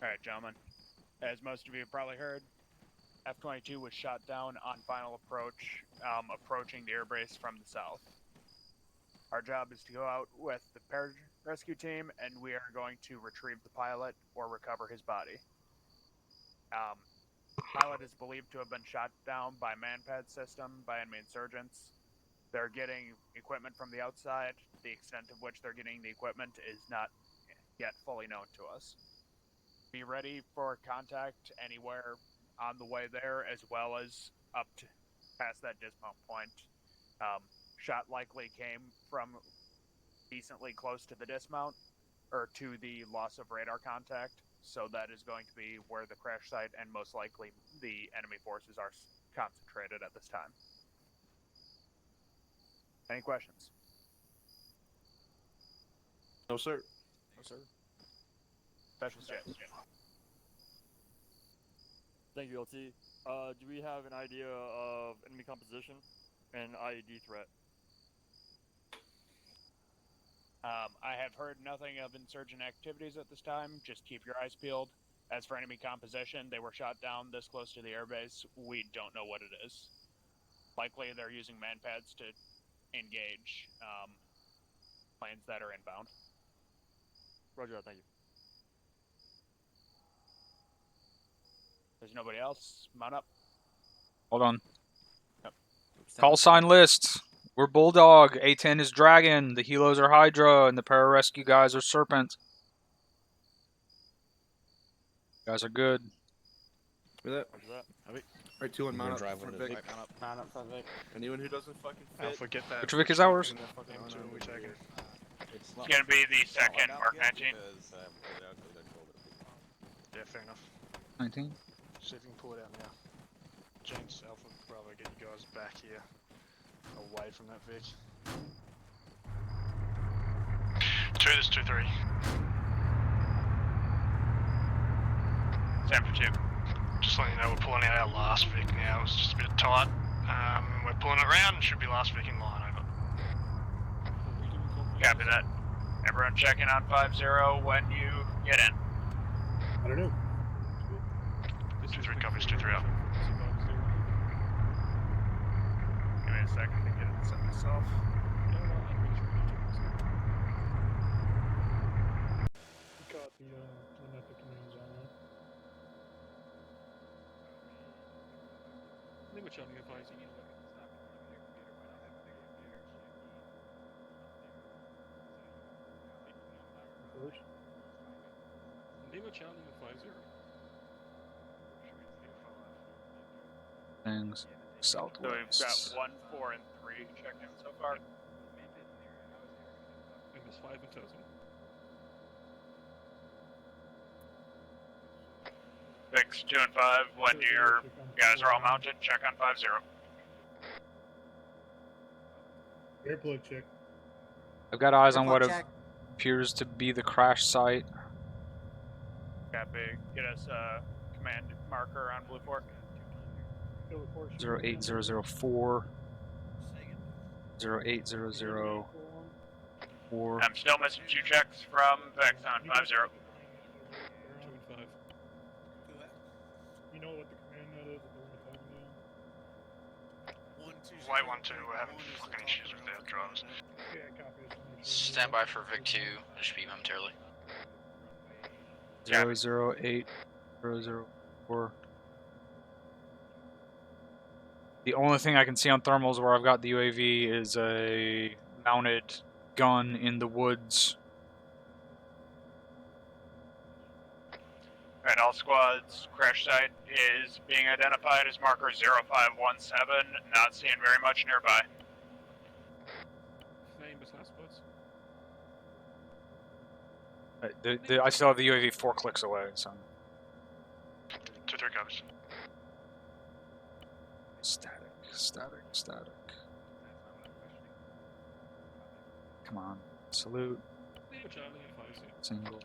Alright, gentlemen. As most of you have probably heard, F-22 was shot down on final approach, approaching the airbase from the south. Our job is to go out with the pararescue team, and we are going to retrieve the pilot or recover his body. Pilot is believed to have been shot down by manpad system by enemy insurgents. They're getting equipment from the outside. The extent of which they're getting the equipment is not yet fully known to us. Be ready for contact anywhere on the way there, as well as up to past that dismount point. Shot likely came from decently close to the dismount, or to the loss of radar contact, so that is going to be where the crash site and most likely the enemy forces are concentrated at this time. Any questions? No, sir. No, sir. Special J. Thank you, LT. Do we have an idea of enemy composition and IED threat? I have heard nothing of insurgent activities at this time. Just keep your eyes peeled. As for enemy composition, they were shot down this close to the airbase. We don't know what it is. Likely they're using manpads to engage planes that are inbound. Roger, thank you. There's nobody else. Mount up. Hold on. Yep. Call sign list. We're Bulldog. A10 is Dragon. The Helos are Hydra, and the pararescue guys are Serpent. You guys are good. With that. Roger that. Alright, 2 and mount up. Drive Front into the Vic. Mount up front Vic. Anyone who doesn't fucking fit. Alpha, get that. Which Vic is ours? in that fucking M2, honor, we take it. It's gonna be the second Mark 19. Yeah, fair enough. 19. See if you can pull it out now. James, Alpha, Bravo, get you guys back here. Away from that Vic. 2, this 2-3. Same for 2. Just letting you know we're pulling out our last Vic now. It was just a bit tight. We're pulling it around and should be last Vic in line, over. Copy that. Everyone check in on 5-0 when you get in. I don't know. 2-3 copies, 2-3 out. Give me a second to get it set myself. Got the epic commands on that. Lima Charlie advising you. First. Lima Charlie advisor. Things. So we've Southwest. got 1, 4, and 3 checked in so far. MS5 and 1000. Fix 2 and 5 when your guys are all mounted. Check on 5-0. Airplug check. I've got eyes on Airplug what check. appears to be the crash site. Copy. Get us a command marker on Blue 4. 08004. 08004. I'm still missing 2 checks from Vex on 5-0. 2 and 5. You know what the command net is at the one time now? White 1-2, we're having fucking issues with our drivers. Yeah, copy this. Stand by for Vic 2. It should be momentarily. 008004. The only thing I can see on thermals where I've got the UAV is a mounted gun in the woods. Alright, all squads, crash site is being identified as marker 0517, not seeing very much nearby. Name is last words. I still have the UAV 4 clicks away, so. 2-3 copies. Static. Come on. Salute. Lima Charlie advising. Single.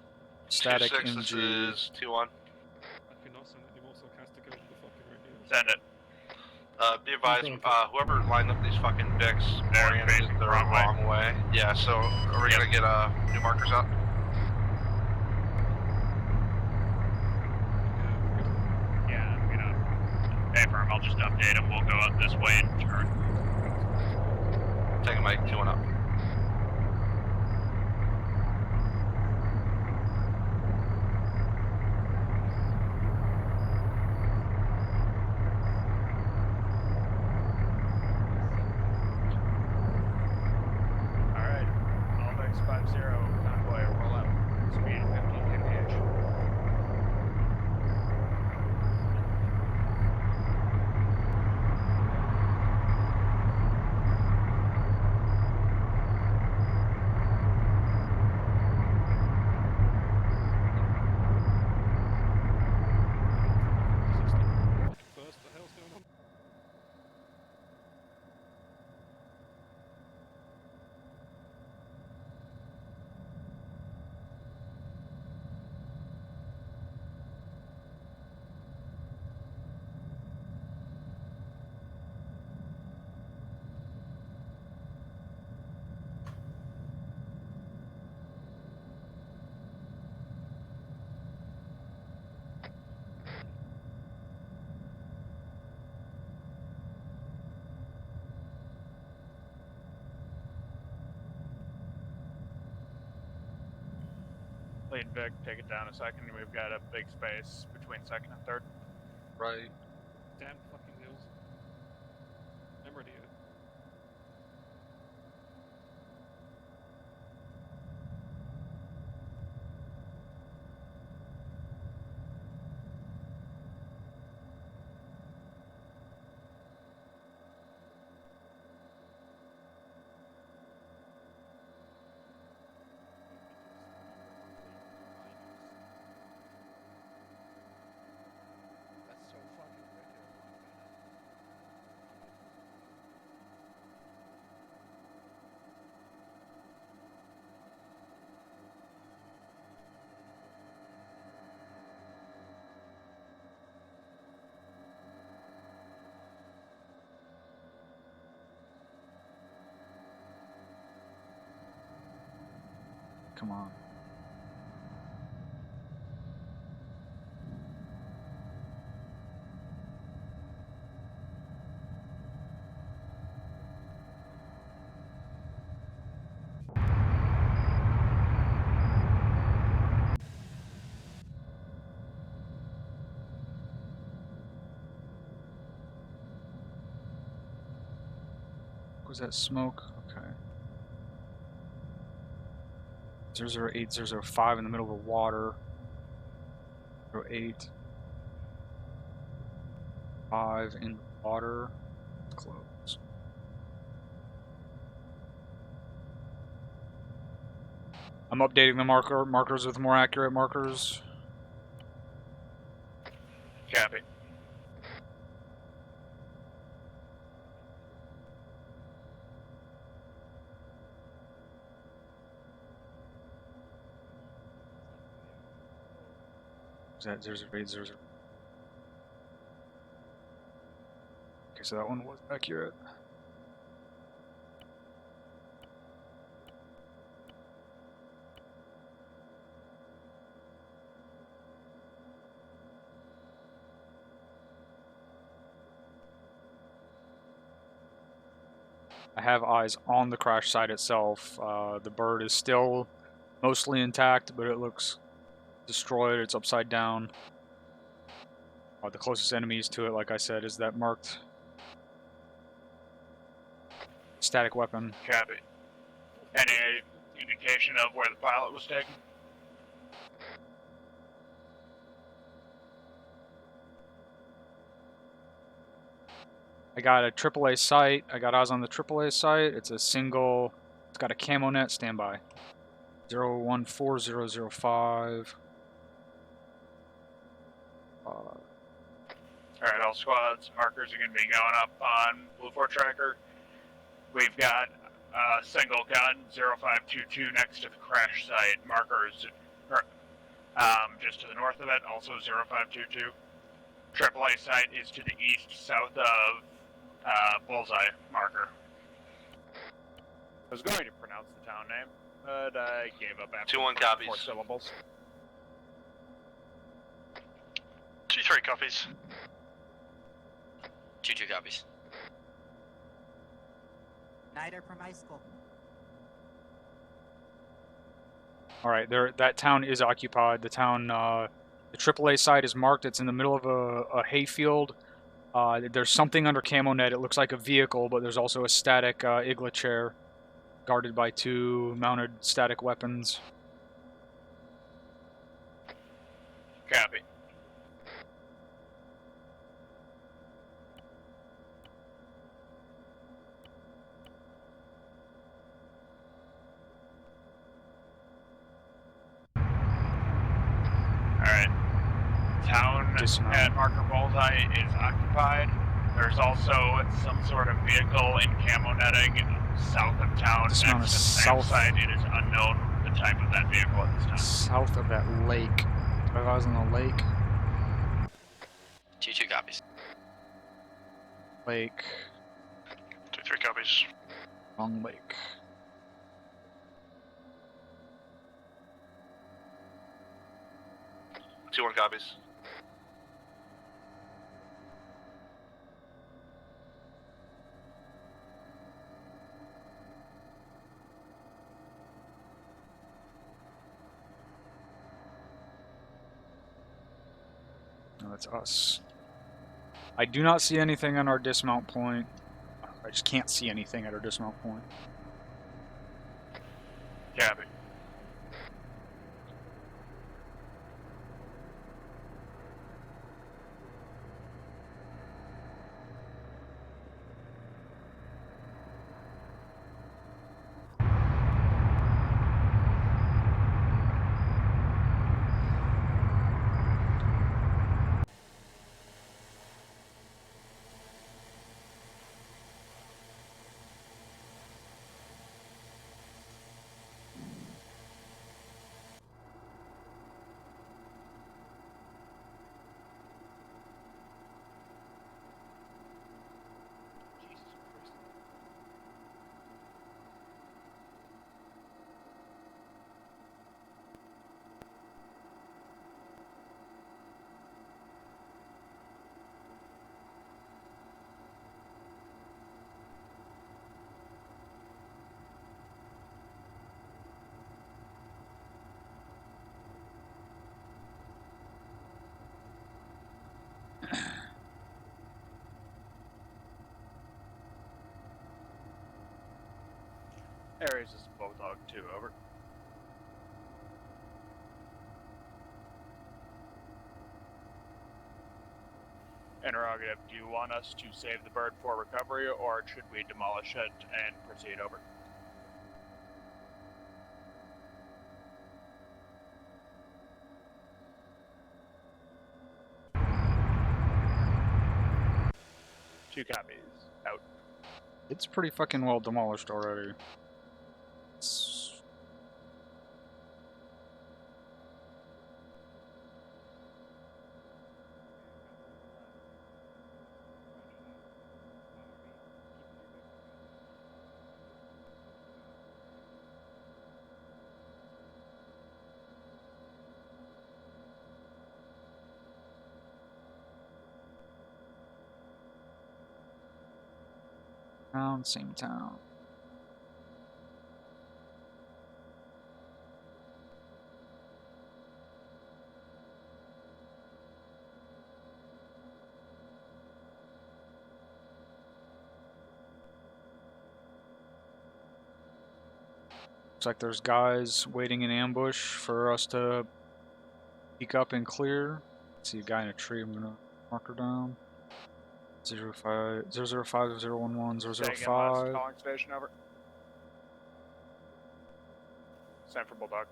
Static 2-6, MG. this is 2-1. I cannot send any more sarcastic over the fucking radio. Send it. Be advised, whoever lined up these fucking Vics oriented facing the the wrong wrong way. Yeah, so are we gonna get new markers out? I'll just update him. We'll go up this way and turn. Taking Mike 2-1 up. Alright. Alvex 50, convoy, roll out. Speed 15 kph. First, the hell's going on? Lead Vic, take it down a second. We've got a big space between second and third. Right. Damn fucking hills. I'm ready. That's so fucking ridiculous. Come on. Was that smoke? Okay. 008005 in the middle of the water. 08. 5 in the water. Close. I'm updating the markers with more accurate markers. Copy. Is that 0080? Okay, so that one was accurate. I have eyes on the crash site itself. The bird is still mostly intact, but it looks destroyed. It's upside down. The closest enemies to it, like I said, is that marked static weapon. Copy. Any indication of where the pilot was taken? I got a AAA site. I got eyes on the AAA site. It's a single. It's got a camo net. Standby. 014005. Alright, all squads, markers are going to be going up on Blue Fort Tracker. We've got a single gun, 0522, next to the crash site. Markers just to the north of it, also 0522. AAA site is to the east, south of Bullseye marker. I was going to pronounce the town name, but I gave up after 2-1 4 copies. syllables. 2-3 copies. 2-2 copies. Snyder from high school. All right, that town is occupied. The town, the AAA site is marked. It's in the middle of a hayfield. There's something under camo net. It looks like a vehicle, but there's also a static Igla chair guarded by 2 mounted static weapons. Copy. Alright. Town Dismount. at Marker Bullseye is occupied. There's also some sort of vehicle in camo netting south of town. Dismount Next is to the south. site. It is unknown the type of that vehicle at this time. South of that lake. 5 eyes on the lake. 2-2 copies. Lake. 2-3 copies. Long lake. Two 1 copies. No, that's us. I do not see anything on our dismount point. I just can't see anything at our dismount point. Copy. Aries is Bulldog 2, over. Interrogative, do you want us to save the bird for recovery, or should we demolish it and proceed over? Two copies. Out. It's pretty fucking well demolished already. It's... Town, same town. Looks like there's guys waiting in ambush for us to peek up and clear. See a guy in a tree, I'm gonna mark her down. 005 005 011 005. Calling station, over. Same for Bulldog.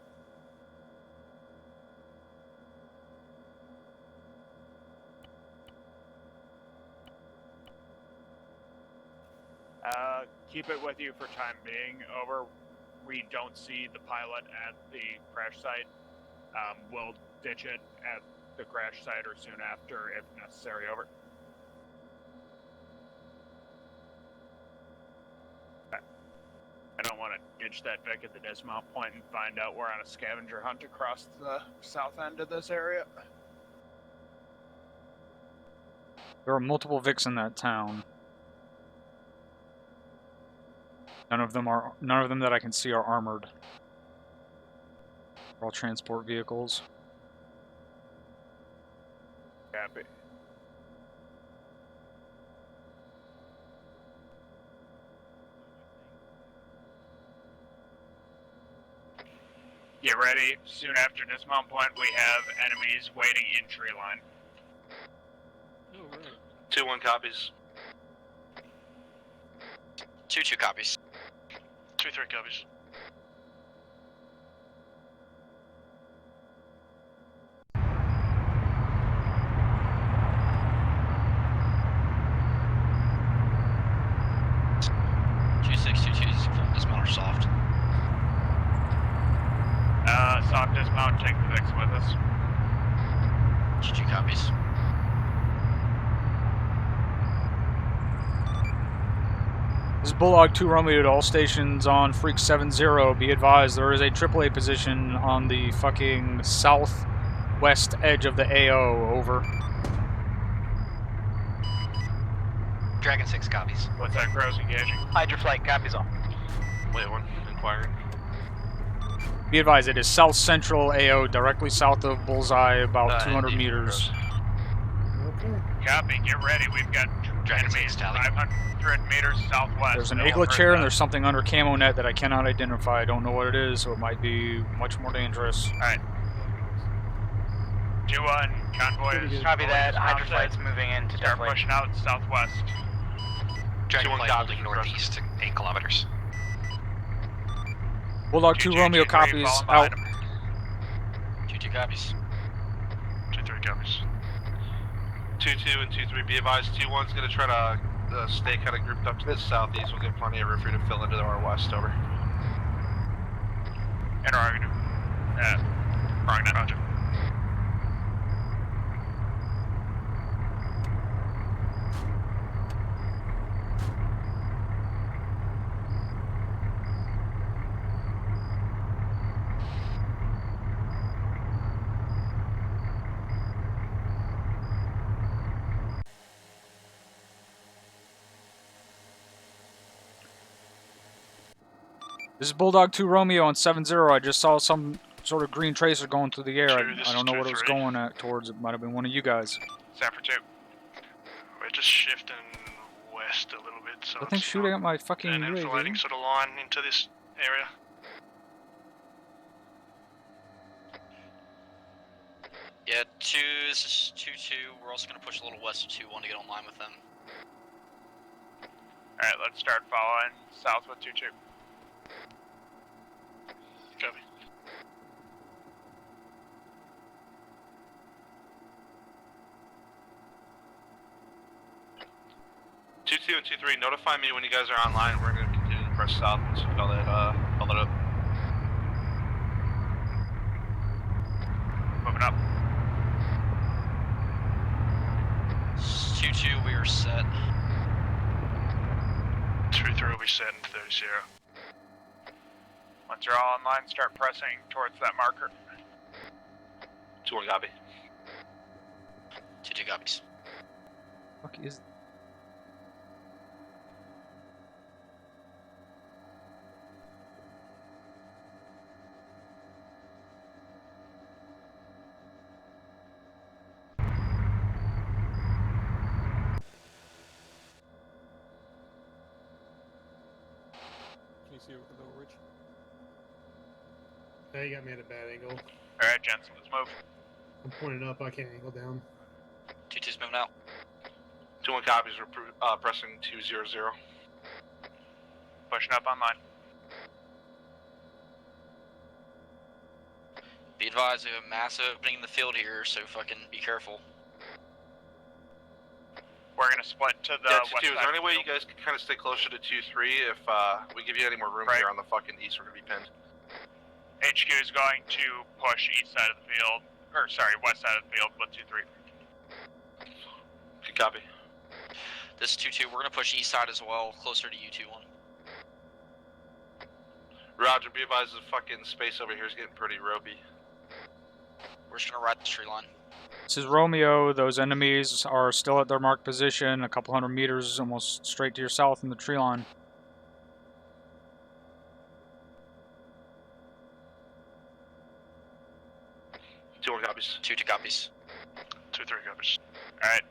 Keep it with you for time being, over. We don't see the pilot at the crash site. We'll ditch it at the crash site or soon after if necessary, over. I don't want to ditch that Vic at the dismount point and find out we're on a scavenger hunt across the south end of this area. There are multiple Vics in that town. None of them that I can see are armored. They're all transport vehicles. Copy. Get ready. Soon after dismount point, we have enemies waiting in tree line. Oh, right. 2-1 copies. 2-2 copies. 2-3 copies. Dismount or soft. Soft dismount, take the Vix with us. 2-2 copies. This is Bulldog 2 Romeo to all stations on Freak 7-0. Be advised, there is a AAA position on the fucking southwest edge of the AO. Over. Dragon 6 copies. What's that, Crows engaging? Hydra flight copies all. Wait, 1 inquiring. Be advised, it is south central AO, directly south of Bullseye, about 200 indeed, meters. Okay. Copy, get ready. We've got Dragon enemies 6 tally. 500 meters southwest. There's an No Igla further. chair and there's something under camo net that I cannot identify. I don't know what it is, so it might be much more dangerous. Alright. 2-1, convoys. Copy that. Hydra flight's moving in to Start pushing out southwest. Dragon 2-1 flight copies, holding northeast 8 kilometers. Bulldog 2 Romeo 2-3, copies, fall out. behind 'em. 2-2 copies. 2-3 copies. 2-2 and 2-3. Be advised, 2-1's gonna try to stay kind of grouped up to the southeast. We'll get plenty of room for you to fill into our west. Over. Interrogative. Wrong net. Roger. This is Bulldog 2 Romeo on 7-0. I just saw some sort of green tracer going through the air. Two, this I don't is know what it was 2-3. going at towards. It might have been one of you guys. Sanford 2. We're just shifting west a little bit, so I think it's shooting not at my fucking an enfilading UAV. sort of line into this area. Yeah, 2, this is 2-2. We're also going to push a little west of 2-1 to get online with them. Alright, let's start following south with 2-2. Copy. Two and 2-3. Notify me when you guys are online. We're gonna continue to press south once you call it up. Moving up. 2-2, we are set. 2-3 will be set in 30-0. Once you're all online, start pressing towards that marker. 2-1 copy. 2-2 copies. Fuck is. Can you see over the ridge? Yeah, you got me at a bad angle. Alright, gents, let's move. I'm pointing up, I can't angle down. 2-2's moving out. 2-1 copies. We're pressing 2-0-0. Pushing up online. Be advised, we have a massive opening in the field here, so fucking be careful. We're gonna split to the Yeah, west 2-2. Is side there of any the way you field. guys can kind of stay closer to 2-3 if we give you any more room Right. here on the fucking east? We're gonna be pinned. HQ is going to push east side of the field, or sorry, west side of the field with 2-3. Good copy. This is 2-2, we're gonna push east side as well, closer to U-2-1. Roger, be advised the fucking space over here is getting pretty ropey. We're just gonna ride the tree line. This is Romeo. Those enemies are still at their marked position, a couple hundred meters, almost straight to your south in the tree line. Two one copies. 2-2 copies. 2-3 copies. Alright.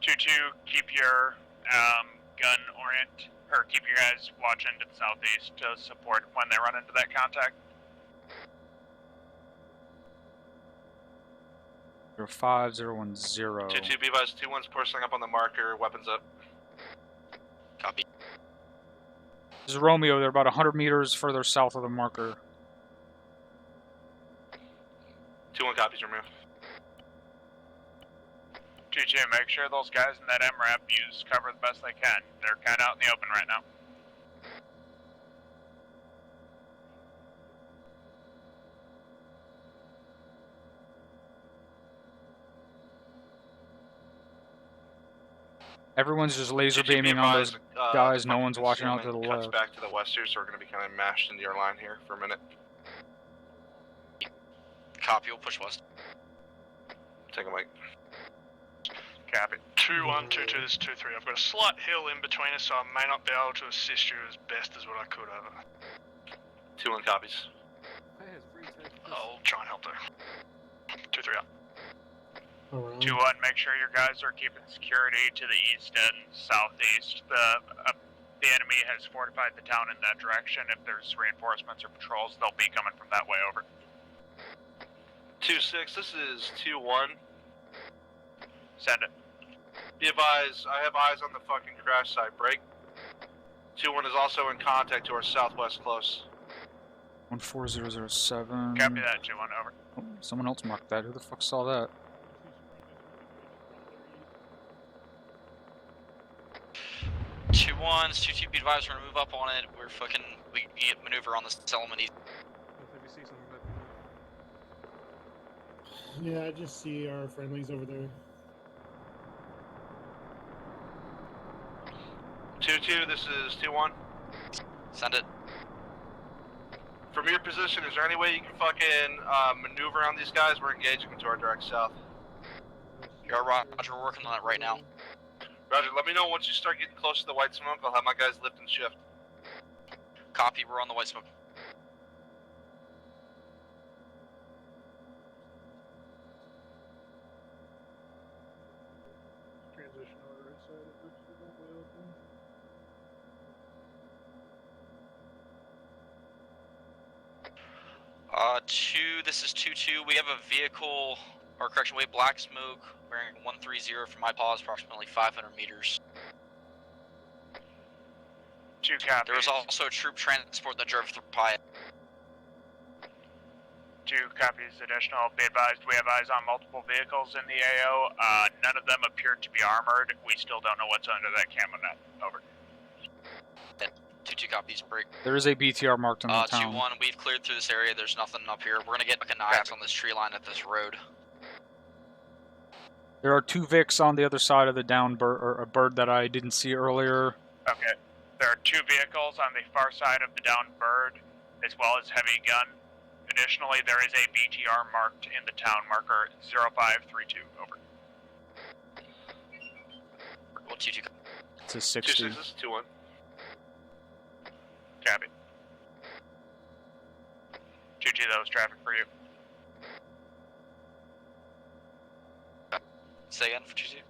2-2, keep your gun orient, or keep your guys watching to the southeast to support when they run into that contact. 5010. 2-2, be advised, 2-1's pushing up on the marker, weapons up. Copy. This is Romeo. They're about 100 meters further south of the marker. 2-1 copies, Romeo. 2-2, make sure those guys in that MRAP use cover the best they can. They're kind of out in the open right now. Everyone's just laser 2-2, be beaming on those advised, guys. the No fucking one's watching out to the concealment left. cuts back to the west here, so we're going to be kind of mashed into your line here for a minute. Copy, we'll push west. Take a mic. Copy. 2-1, 2-2, this is 2-3. I've got a slight hill in between us, so I may not be able to assist you as best as what I could over. 2-1 copies. I'll try and help though. 2-3 up. Around. 2-1, make sure your guys are keeping security to the east and southeast. The enemy has fortified the town in that direction. If there's reinforcements or patrols, they'll be coming from that way over. 2-6, this is 2-1. Send it. Be advised, I have eyes on the fucking crash site. Break. 2-1 is also in contact to our southwest close. 14007. Copy that, 2-1, over. Oh, someone else marked that. Who the fuck saw that? 2-1, 2-2, be advised, we're gonna move up on it. We can maneuver on this element easy. If you see something, let me know. Yeah, I just see our friendlies over there. 2-2, this is 2-1. Send it. From your position, is there any way you can fucking maneuver around these guys? We're engaging into our direct south. You're Roger, we're working on it right now. Roger, let me know once you start getting close to the white smoke. I'll have my guys lift and shift. Copy, we're on the white smoke. Transition on the right side of Bridge to that way open. This is 2-2. We have a vehicle, or correction, we have black smoke bearing 130 from my paws, approximately 500 meters. 2 copies. There was also a troop transport that drove through Pyatt. 2 copies additional. Be advised, we have eyes on multiple vehicles in the AO. None of them appear to be armored. We still don't know what's under that camo net. Over. 2-2 copies, break. There is a BTR marked on the town. 2-1, we've cleared through this area, there's nothing up here. We're gonna get fucking eyes on this tree line at this road. There are 2 Vics on the other side of the down bird, or a bird that I didn't see earlier. Okay. There are 2 vehicles on the far side of the downed bird, as well as heavy gun. Additionally, there is a BTR marked in the town, marker 0532. Over. Well, 2-2. It's a 60. 2-6, this is 2-1. Copy. 2-2, that was traffic for you. Say again for 2-2.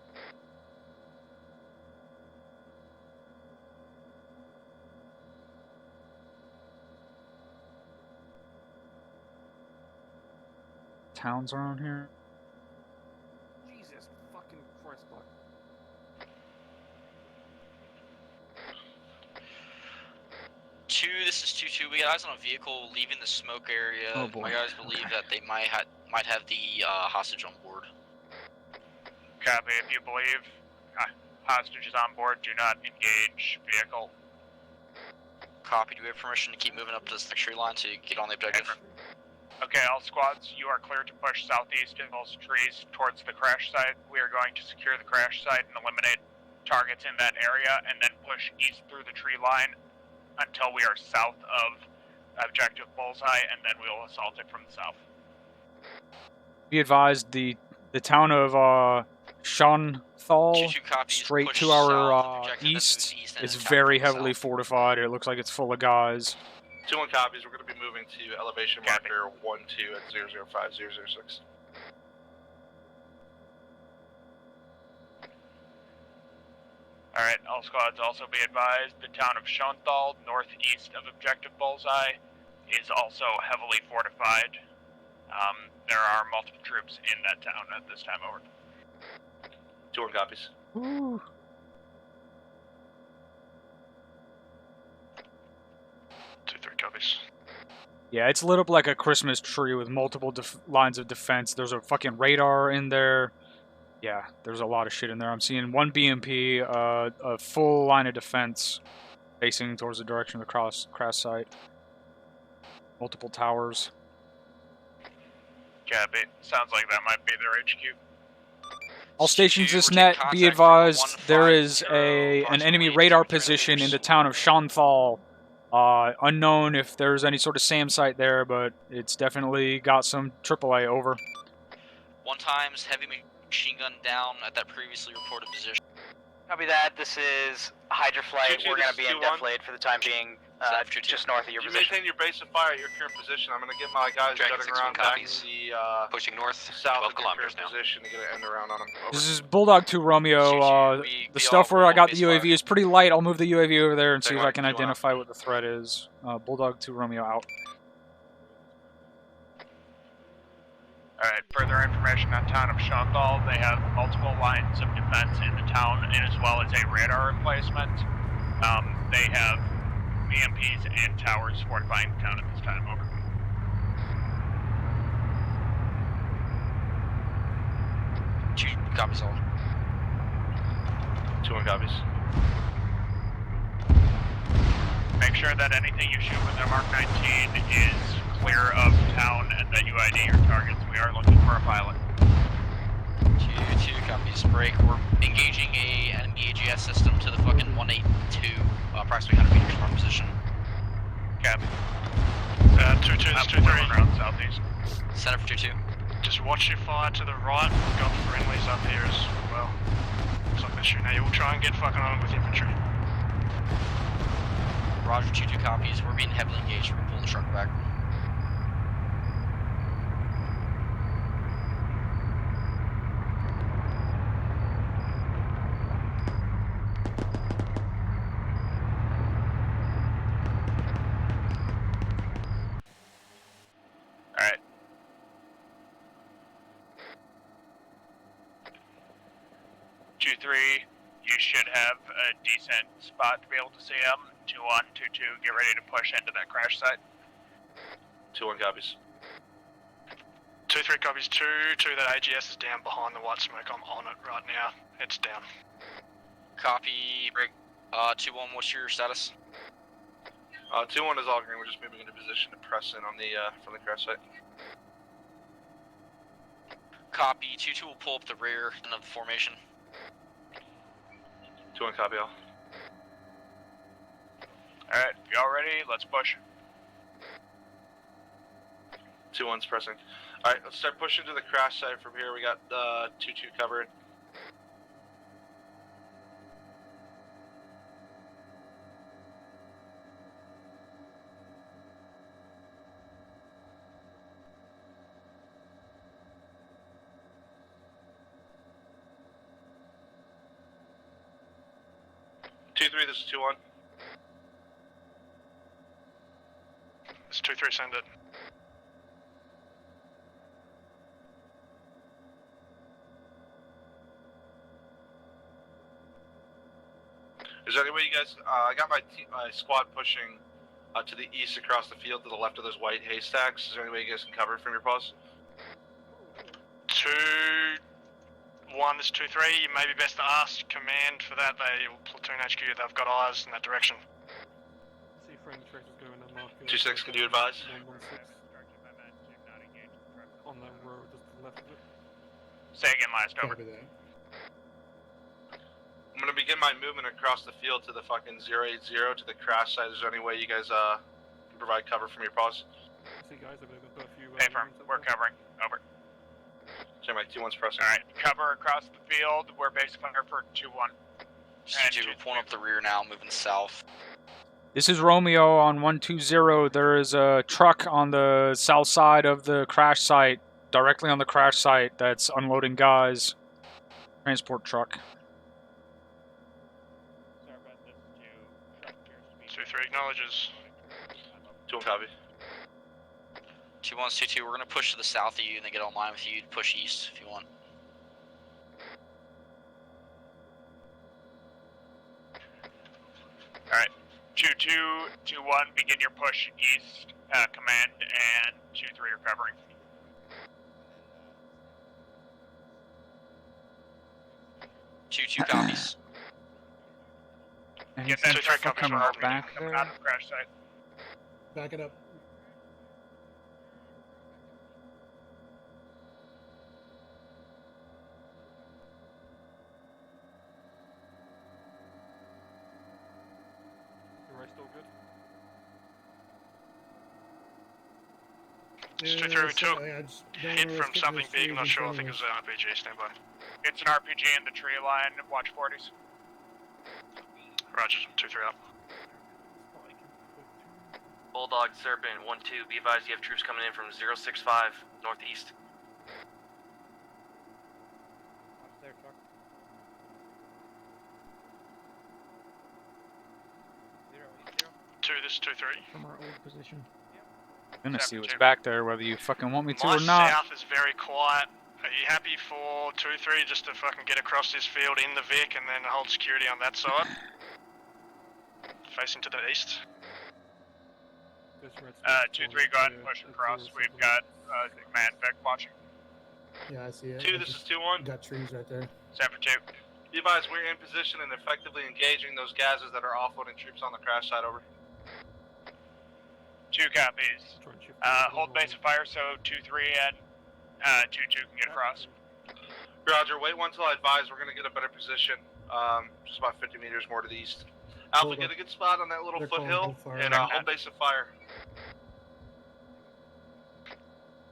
Towns around here. Jesus fucking Christ, Buck. This is 2-2. We got eyes on a vehicle leaving the smoke area. Oh, boy. My guys believe that they might have the hostage on board. Copy. If you believe hostage is on board, do not engage vehicle. Copy. Do we have permission to keep moving up to this tree line to get on the objective? Okay, all squads, you are clear to push southeast in those trees towards the crash site. We are going to secure the crash site and eliminate targets in that area, and then push east through the tree line until we are south of objective bullseye, and then we will assault it from the south. Be advised, the town of Shanthal, 2-2 copies. straight push to south our of objective, then move east, east and is attack very from the heavily south. fortified. It looks like it's full of guys. 2-1 copies. We're going to be moving to elevation Copy. marker 1-2 at 005-006. Alright, all squads also be advised, the town of Shanthal, northeast of Objective Bullseye, is also heavily fortified. There are multiple troops in that town at this time, over. 2-1 copies. Woo. 2-3 copies. Yeah, it's lit up like a Christmas tree with multiple lines of defense. There's a fucking radar in there. Yeah, there's a lot of shit in there. I'm seeing one BMP, a full line of defense facing towards the direction of the crash site. Multiple towers. Copy. Sounds like that might be their HQ. All stations Two, this we're net, taking be contact advised, from there is 150, an enemy approximately radar 200 position in meters. the town of Shanthal. Unknown if there's any sort of SAM site there, but it's definitely got some AAA over. 1 times heavy machine gun down at that previously reported position. Copy that. This is Hydra Flight. 2-2, We're going this to be is in 2-1. deflate for the time being, Set for 2-2. just north of your You position. maintain your base of fire at your current position. I'm going to get my guys Dragon jutting 6-1 around back copies. to the Pushing north, south 12 of your kilometers current now. position to get an end around on them. Over. This is Bulldog 2 Romeo. The stuff where I got the UAV is pretty light. I'll move the UAV over there and see if I can identify what the threat is. Bulldog 2 Romeo out. Alright, further information on town of Shanthal. They have multiple lines of defense in the town, and as well as a radar emplacement. They have BMPs and towers fortifying the town at this time, over. Two copies all. 2-1 copies. Make sure that anything you shoot with the Mark 19 is clear of town and that you ID your targets. We are looking for a pilot. 2-2 copies. Break. We're engaging a enemy AGS system to the fucking 182, approximately 100 meters from our position. Copy. 2-2, this is We're 2-3. around southeast. Center for 2-2. Just watch your fire to the right. We've got friendlies up here as well. Looks like they're shooting at you. We'll try and get fucking on with infantry. Roger, 2-2 copies. We're being heavily engaged. We're pulling the truck back. Alright. Q3, you should have a decent spot to be able to see them. 2-1, 2-2, get ready to push into that crash site. 2-1 copies. 2-3 copies. 2-2, that AGS is down behind the white smoke. I'm on it right now. It's down. Copy. Break. 2-1, what's your status? 2-1 is all green. We're just moving into position to press in on the from the crash site. Copy. 2-2 will pull up the rear end of the formation. 2-1 copy all. Alright, y'all ready? Let's push. 2-1's pressing. Alright, let's start pushing to the crash site from here. We got 2-2 covered. This is 2-1. It's 2-3, send it. Is there any way you guys? I got my squad pushing to the east across the field to the left of those white haystacks. Is there any way you guys can cover it from your pause? 2-1, this is 2-3. You may be best to ask command for that. They platoon HQ. They've got eyes in that direction. See friendly tractors going to mark. 2-6, can you advise? 116 on that road just to the left of it. Say again, last over. Copy that. I'm gonna begin my movement across the field to the fucking 080 to the crash site. Is there any way you guys can provide cover from your pause? See guys, I've got a few. Pay firm. We're covering. Over. Sorry, my 2-1's pressing. Alright, cover across the field. We're base fire for 2-1. C2, we're pulling up the rear now, moving south. This is Romeo on 120. There is a truck on the south side of the crash site, directly on the crash site, that's unloading guys. Transport truck. 2-3 acknowledges. 2-1 copy. 2-1's 2-2, we're gonna push to the south of you and then get online with you. Push east if you want. Alright. 2-2, 2-1, begin your push east, command, and 2-3 are covering. Two copies. And Get that truck coming coming out back coming there. out of the crash site. Back it up. Your right still good? It's 2-3, we took I just don't hit know from if something this big, I'm not is sure, I in think it front was an RPG, stand by. It's an RPG in the tree line, watch 40s. Roger, 2-3 up. Bulldog, Serpent, 1-2, be advised you have troops coming in from 065, northeast. This is 2-3. From our old position. I'm gonna see what's back there, whether you fucking want me to My or not. south is very quiet. Are you happy for 2-3 just to fucking get across this field in the Vic and then hold security on that side? Facing to the east. 2-3, go ahead and push across. We've got command Vic watching. Yeah, I see it. 2, this is 2-1. Got trees right there. 7-2. Be advised, we're in position and effectively engaging those gases that are offloading troops on the crash site. Over. 2 copies. Hold base of fire so 2-3 and 2-2 can get across. Roger, wait until I advise. We're gonna get a better position. Just about 50 meters more to the east. Alpha, get a good spot on that little They're calling foothill hold fire and right hold base of fire.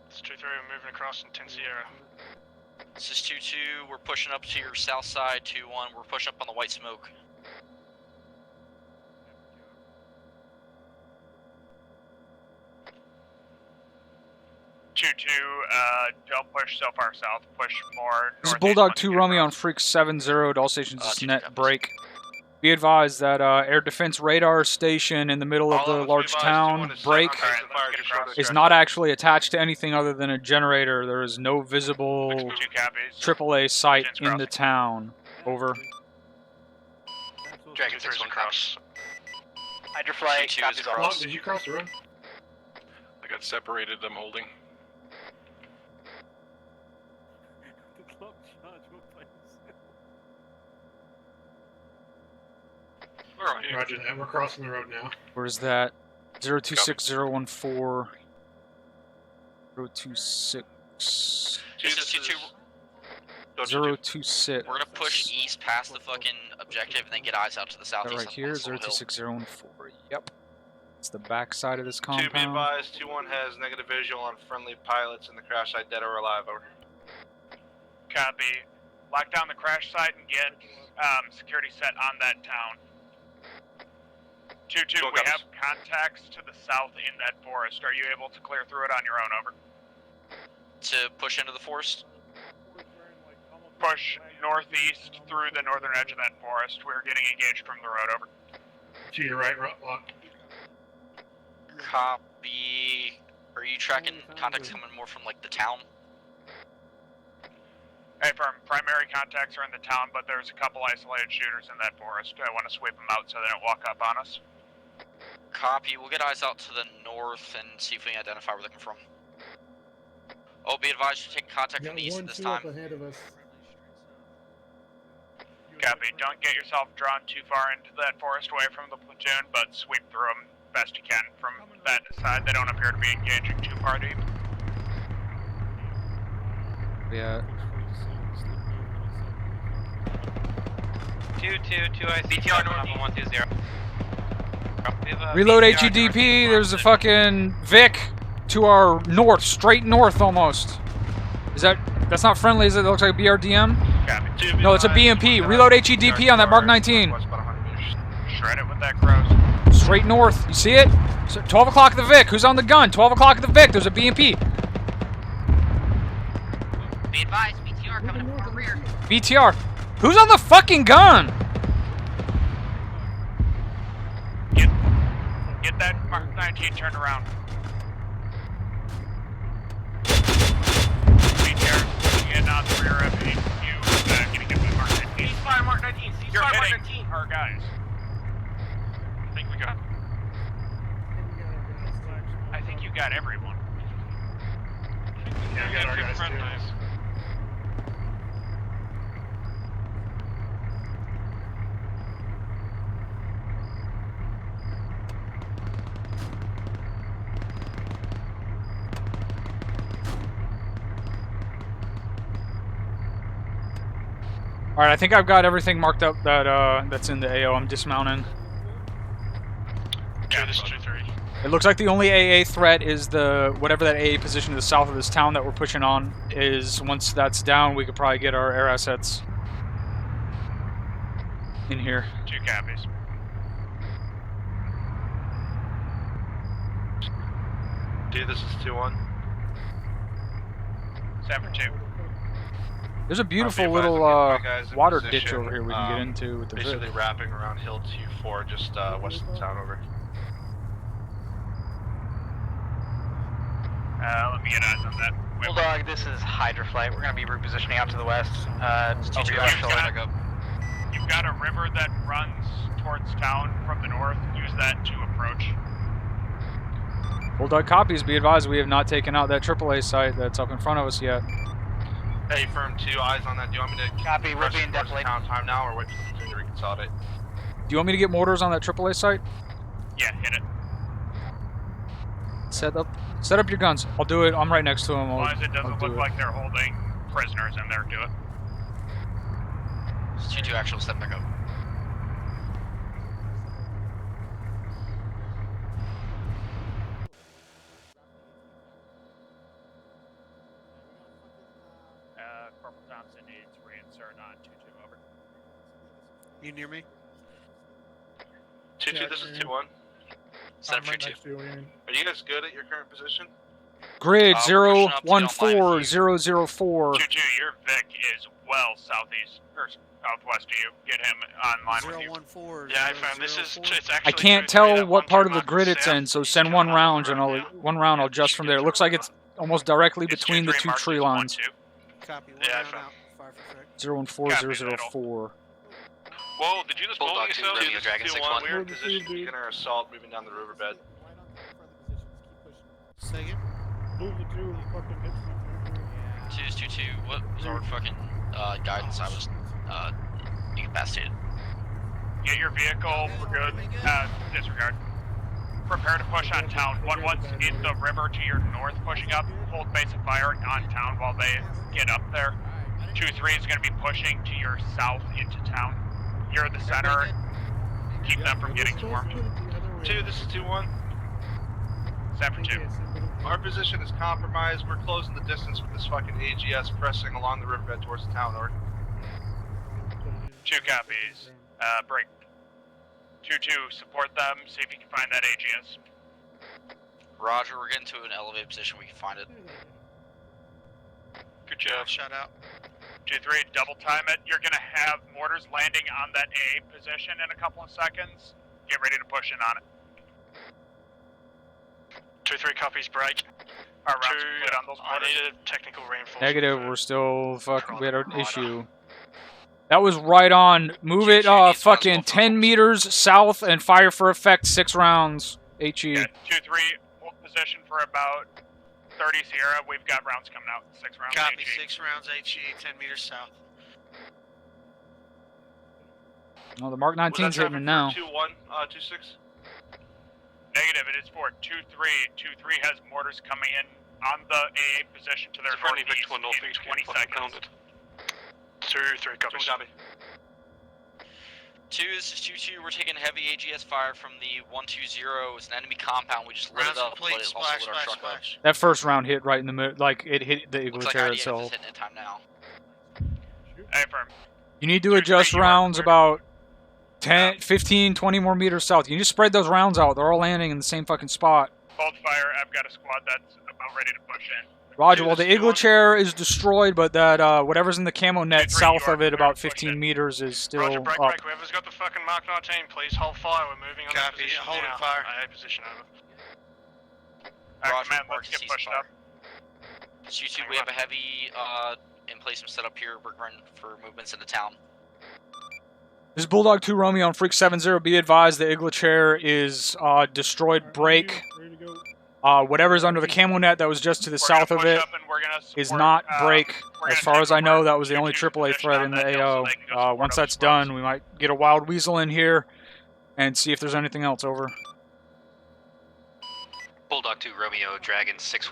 It's 2-3, we're moving across in 10 Sierra. This is 2-2, we're pushing up to your south side. 2-1, we're pushing up on the white smoke. 2-2, don't push so far south, push more This is northeast Bulldog once 2 you get Romeo on across. Freak 70 to all stations Two net copies. break. Be advised that air defense radar station in the middle of All the of us, large be advised, town 2-1 is set break on base of fire just short of the is crash not site. actually attached to anything other than a generator. There is no visible 2 copies. AAA site Gents in the crossing. town. Over. Dragon 3's across. Hydroflight, 2-2 is copies all. across. Did you cross the road? I got separated, I'm holding. The club charge will play Where are you? Roger that. We're crossing the road now. Where's that? 026014. 026. 2, This is 2-2, 026. we're gonna push east past the fucking objective and then get eyes out to the That southeast. right on here, this little hill. 026014. Yep. It's the back side of this 2, be compound. advised, 2-1 has negative visual on friendly pilots in the crash site, dead or alive. Over. Copy. Lock down the crash site and get security set on that town. 2-2, we have contacts to the south in that forest. Are you able to clear through it on your own? Over. To push into the forest. Push northeast through the northern edge of that forest. We're getting engaged from the road. Over. To your right, lock. Copy. Are you tracking contacts coming more from like the town? Hey, firm. Primary contacts are in the town, but there's a couple isolated shooters in that forest. I want to sweep them out so they don't walk up on us. Copy. We'll get eyes out to the north and see if we can identify where they're coming from. Oh, be advised you're taking contact from the east at this time. ahead of us. Copy. Don't get yourself drawn too far into that forest away from the platoon, but sweep through them best you can from that side. They don't appear to be engaging too far deep. Yeah. 2-2, I see BTR north 120. Reload HEDP. There's a fucking Vic to our north, straight north almost. Is that... That's not friendly, is it? It looks like a BRDM? Copy. No, it's a BMP. Reload HEDP on that Mark 19. Shred it with that crows. Straight north. You see it? So 12 o'clock at the Vic. Who's on the gun? 12 o'clock at the Vic. There's a BMP. Be advised, BTR coming up from the rear. BTR. Who's on the fucking gun? Get that Mark 19 turned around. BTR getting on the rear of you, getting hit with Mark 19. Ceasefire Mark 19. You're Ceasefire Mark hitting 19. our guys. I think you got everyone. Yeah, we got our guys too. Alright, I think I've got everything marked up that that's in the AO. I'm dismounting. Yeah, this is 2-3. It looks like the only AA threat is the whatever that AA position to the south of this town that we're pushing on is. Once that's down, we could probably get our air assets in here. 2 copies. Dude, this is 2-1. 7 for 2. There's a beautiful Be advised, little I'm getting my guys in water position, ditch over here we can get into with the basically Vic. wrapping around Hill 2-4, just west of the town over. Let me get eyes on that. Bulldog, this is Hydra Flight. We're gonna be repositioning out to the west. Over your shoulder. You've got a river that runs towards town from the north. Use that to approach. Bulldog copies. Be advised, we have not taken out that AAA site that's up in front of us yet. Hey, firm 2, eyes on that. Do you want me to Copy, we're rush being towards definitely. town time now, or wait for them to reconsolidate? Do you want me to get mortars on that AAA site? Yeah, hit it. Set up your guns. I'll do it. I'm right next to him. As long as it doesn't look like they're holding prisoners in there, do it. 2-2 actual, step back up. Corporal Thompson needs reinsert on 2-2, over. You near me? 2-2, this is 2-1. Set up for 2. Are you guys good at your current position? Grid we're pushing up, so don't mind 014004. 2-2, your Vic is well southeast, or southwest of you. Get him online with you. 014. Yeah, I found this is. It's actually. I can't 2-3, tell that what one part turn of the off grid the it's south. in, so He's send coming one off round the and road one round I'll adjust from there. It looks like it's almost directly It's between the 2-3 two marked tree as lines. 1-2. Copy. One Yeah, I round found- out. Fire for Frick. 014004. Whoa, did you just blow Bulldog yourself? 2, Romeo Dragon 6-1. We're in position to begin our assault, moving down the riverbed. Second. Move the 2 and fucking hit me. 2's 2-2. What was our fucking guidance? I was incapacitated. Get your vehicle, we're good. Disregard. Prepare to push on town. 1-1's in the river to your north, pushing up. Hold base of fire on town while they get up there. 2-3 is going to be pushing to your south into town. You're in the center. Keep them from getting swarmed. 2, this is 2-1. 7 for 2. Our position is compromised. We're closing the distance with this fucking AGS pressing along the riverbed towards the town, or 2 copies. Break. 2-2, support them. See if you can find that AGS. Roger, we're getting to an elevated position. We can find it. Good job. Shut out. 2-3, double time it. You're going to have mortars landing on that A position in a couple of seconds. Get ready to push in on it. 2-3 copies, break. Our rounds 2, complete on those I mortars. needed technical reinforcement. Negative, we're still fucking, we had an issue. That was right on. Move it fucking 10 meters south and fire for effect 6 rounds. HE. Yeah, 2-3, hold position for about 30 Sierra. We've got rounds coming out. 6 rounds. Copy. HE. 6 rounds HE. 10 meters south. Well, the Mark 19's hitting it now. 2-1, 2-6. Negative, it is for 2-3. 2-3 has mortars coming in on the A position to their It's a friendly northeast Victor northeast in 20 getting fucking seconds. pounded. 2-3 copies. Copy. 2, this is 2-2. We're taking heavy AGS fire from the 120. It's an enemy compound. We just lit Rounds it up, complete. but it also Splash, lit our splash, truck up. splash. That first round hit right in the middle, like it hit the Igloo Looks like chair IDF is itself. hitting it time now. Affirm. You need to adjust rounds about 10, 15, 20 more meters south. You need to spread those rounds out. They're all landing in the same fucking spot. Hold fire. I've got a squad that's about ready to push in. Roger, well, the Igloo chair is destroyed, but that whatever's in the camo net 2-3, south you of are it, about clear, push 15 in. meters, is still Roger, break, up. break. Whoever's got the fucking Mark 19, please hold fire. We're moving on Copy, the position holding now. fire. AA position over. Roger, Command, mark let's to get cease pushed fire. up. 2-2, we have a heavy emplacement set up here. We're going for movements into town. This is Bulldog 2 Romeo on Freak 70. Be advised, the Igloo chair is destroyed. Break. Ready to go. Whatever's under the camo net that was just to the We're south gonna of push it up and we're gonna is support, not break. we're As gonna far take as I know, over that was the only 2-2's AAA position threat on in the that hill so AO. they can go support Once up that's as well. done, we might get a Wild Weasel in here and see if there's anything else. Over. Bulldog 2 Romeo, Dragon 6-1. The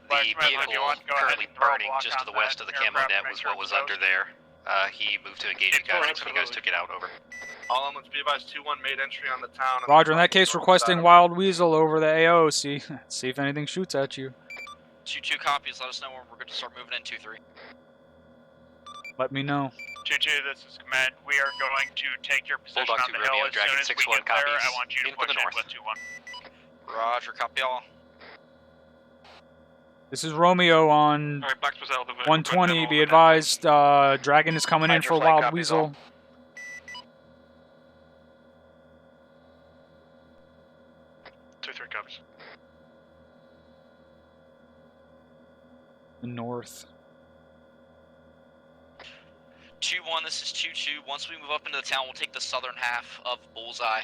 Flashman, if vehicle you want, go ahead currently and throw a burning block just to on the west that of the camo aircraft, net make was sure what was it's under closed. there. He moved to engage you guys when you guys took it out. Over. All elements be advised 2-1 made entry on the town. Roger, in that case, requesting Wild Weasel over the AO. See if anything shoots at you. 2-2 copies. Let us know when we're going to start moving in 2-3. Let me know. 2-2, this is command. We are going to take your position Bulldog on the 2 hill Romeo, as Dragon soon as we 6-1 get there. copies. I want you to In for push the in north. with 2-1. Roger, copy all. This is Romeo on Alright, Bax was out of the vehicle. 120. Be advised, Dragon is coming in for Hydroflight Wild copies Weasel. all. Two, three copies. The north. 2-1, this is 2-2. Once we move up into the town, we'll take the southern half of Bullseye.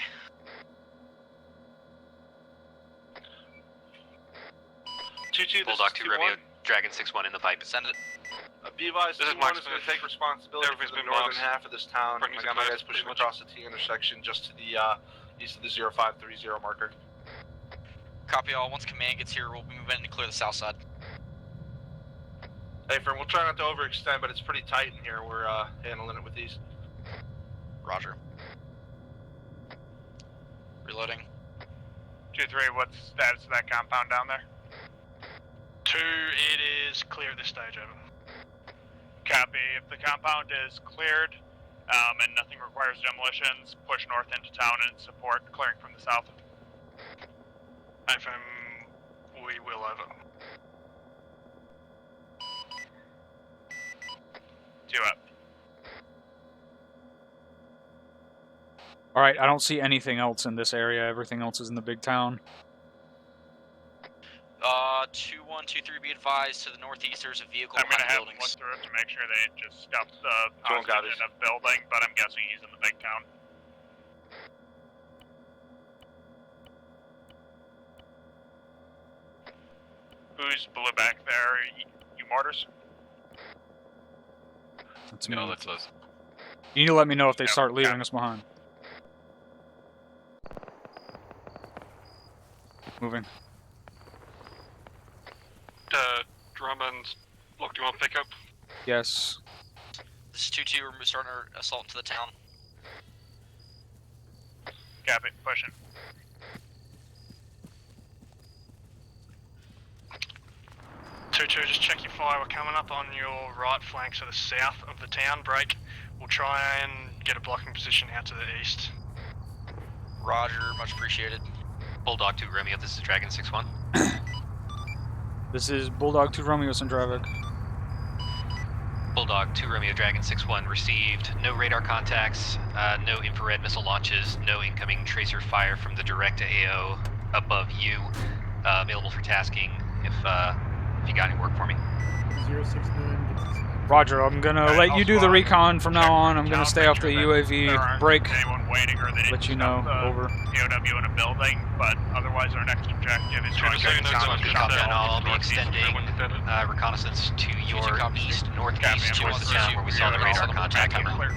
2-2, Bulldog 2 Romeo, Dragon 6-1 in the pipe. Send it. Be advised, This is 2-1 Max is going to Smith. take responsibility for Everything's the been northern marked. half of this town. I Britney's got my clear, guys pushing pretty much. across the T intersection just to the east of the 0530 marker. Copy all. Once command gets here, we'll be moving in to clear the south side. Hey, friend, we'll try not to overextend, but it's pretty tight in here. We're handling it with these. Roger. Reloading. 2-3, what's the status of that compound down there? 2, it is clear at this stage, over. Copy. If the compound is cleared and nothing requires demolitions, push north into town and support clearing from the south. FM, we will over. 2 up. Alright, I don't see anything else in this area. Everything else is in the big town. 2-1, 2-3, be advised, to the northeast there's a vehicle I'm gonna behind have him buildings. look through it to make sure they just stuff the Don't got hostage it. in a building, but I'm guessing he's in the big town. Who's blue back there? You mortars? That's me. that's us. You need to let me know if they Yeah, start leaving yeah. us behind. Moving. Drummond, look, do you want pickup? Yes. This is 2-2, we're starting our assault into the town. Copy. Pushing. Two, just check your fire. We're coming up on your right flank, so the south of the town. Break. We'll try and get a blocking position out to the east. Roger, much appreciated. Bulldog 2 Romeo, this is Dragon 6-1. This is Bulldog 2 Romeo Centravic. Bulldog 2 Romeo, Dragon 6-1 received no radar contacts, no infrared missile launches, no incoming tracer fire from the direct AO above you. Available for tasking if you got any work for me. 069 gets us. Roger, I'm gonna Alright, let I'll you do the swap. recon from now on. I'm gonna I'll stay make off the sure that there UAV. aren't Break. anyone waiting or they didn't Let you know. stuff the Over. POW in a building, but otherwise our next objective is Sure, going so you know to someone's the gonna south. come I'll be northeast, extending they wouldn't get it. reconnaissance to your copies. east, Copy, northeast I'm towards the going town to where we see saw the you radar all. contact. Clear.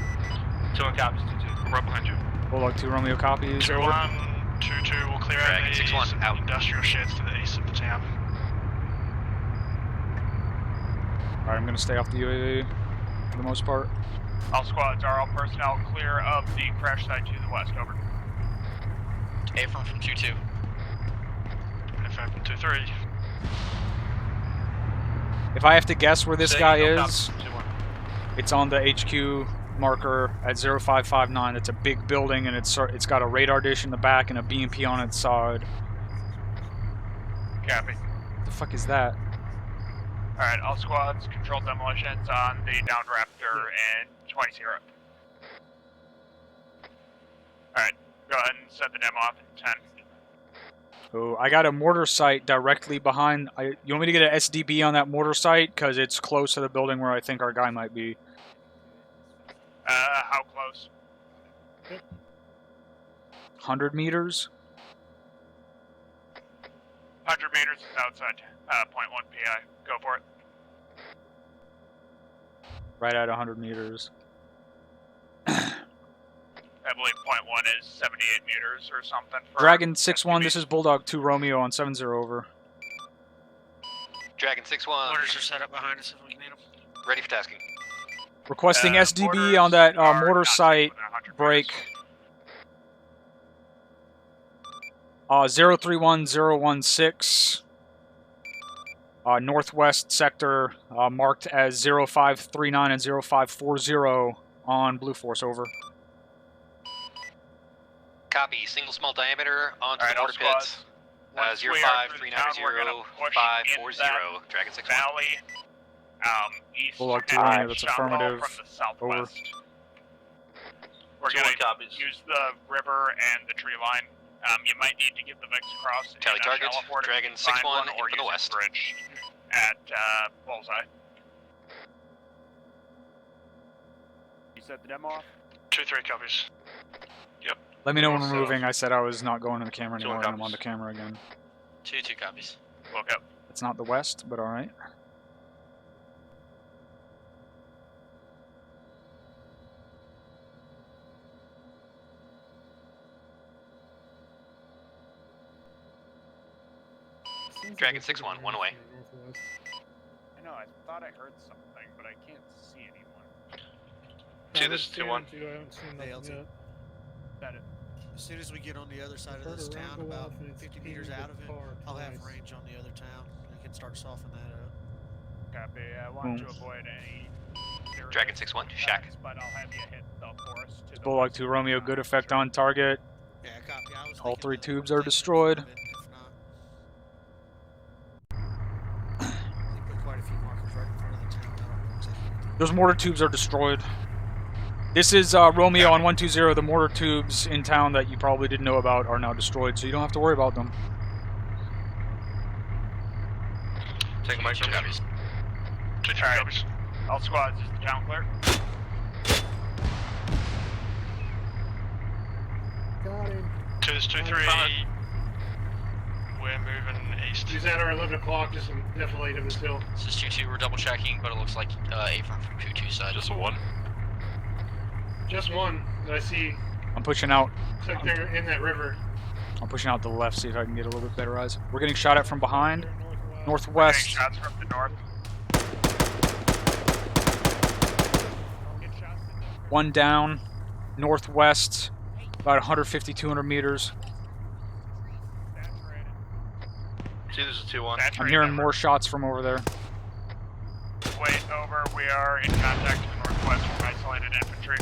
2-1 copies, 2-2. Right behind you. Bulldog 2 Romeo copies. 2-1, Over. 2-2, we'll clear out Dragon these 6-1, out. industrial sheds to the east of the town. Alright, I'm gonna stay off the UAV. for the most part. All squads are all personnel clear of the crash site to the west, over. Affirm from 2-2. Affirm from 2-3. If I have to guess where this guy no is, cops, 2-1. it's on the HQ marker at 0559. It's a big building, and it's got a radar dish in the back and a BMP on its side. Copy. What the fuck is that? Alright, all squads, controlled demolitions on the downed Raptor and 20-0. Alright, go ahead and set the demo off in 10. Oh, I got a mortar site directly behind. You want me to get an SDB on that mortar site? Because it's close to the building where I think our guy might be. How close? 100 meters? 100 meters is outside, 0.1 PI. Go for it. Right at 100 meters. I believe 0.1 is 78 meters or something. Dragon 6-1, this is Bulldog 2 Romeo on 7-0, over. Dragon 6-1. Mortars are set up behind us if we need them. Ready for tasking. Requesting SDB on that mortar site. Break. 031016. Northwest sector marked as 0539 and 0540 on Blue Force, over. Copy. Single small diameter onto Alright, the all mortar pits. squads. Once we are through the town, we're gonna push in that Dragon 6-1. valley, east Bulldog 2 and Romeo, that's Shotwell affirmative. from the southwest. Over. We're 2-1 gonna copies. use the river and the tree line. You might need to give the VIX across Tally in a target, shallow ford if Dragon you can find 6-1 one, or in for the use west. bridge at Bullseye. You set the demo off? 2-3 copies. Let me know when North we're south. moving. I said I was not going to the camera 2-1 anymore, and I'm on copies. the camera again. 2-2 copies. Woke up. It's not the west, but alright. Dragon 6-1, one away. I know, I thought I heard something, but I can't see anyone. Two, this is 2-1. I haven't seen Hey, nothing LT. yet. That it. As soon as we get on the other side of Heard this a town, rumble about off and it's 50 meters speeding out of the it, car I'll have twice. range on the other town. We can start softening that up. Copy. I want Boom. to avoid any serious Dragon 6-1, Shack. attacks, but I'll have you hit the forest to the Bulldog west 2 of Romeo, town. good effect on target. Yeah, copy. I was All thinking three the tubes are tank was destroyed. part of it, if not. They put quite a few markers right in front of the town. I don't know exactly. Those mortar tubes are destroyed. This is Romeo on 120. The mortar tubes in town that you probably didn't know about are now destroyed, so you don't have to worry about them. Take a mic from Copies. 2-3 Alright. copies. All squads, is the town clear? Got him. 2-3. We're moving east. He's at our 11 o'clock, just definitely him still. This is 2-2. We're double checking, but it looks like Affirm from 2-2 side. Just a 1. Just one that I see. I'm pushing out. Took there in that river. I'm pushing out to the left, see if I can get a little bit better eyes. We're getting shot at from behind. There, Getting Northwest. shots from the north. Get shots in the One down. Northwest. About 150, 200 meters. saturated. See, this is 2-1. I'm Saturated hearing number. more shots from over there. Wait, over. We are in contact to the northwest from isolated infantry.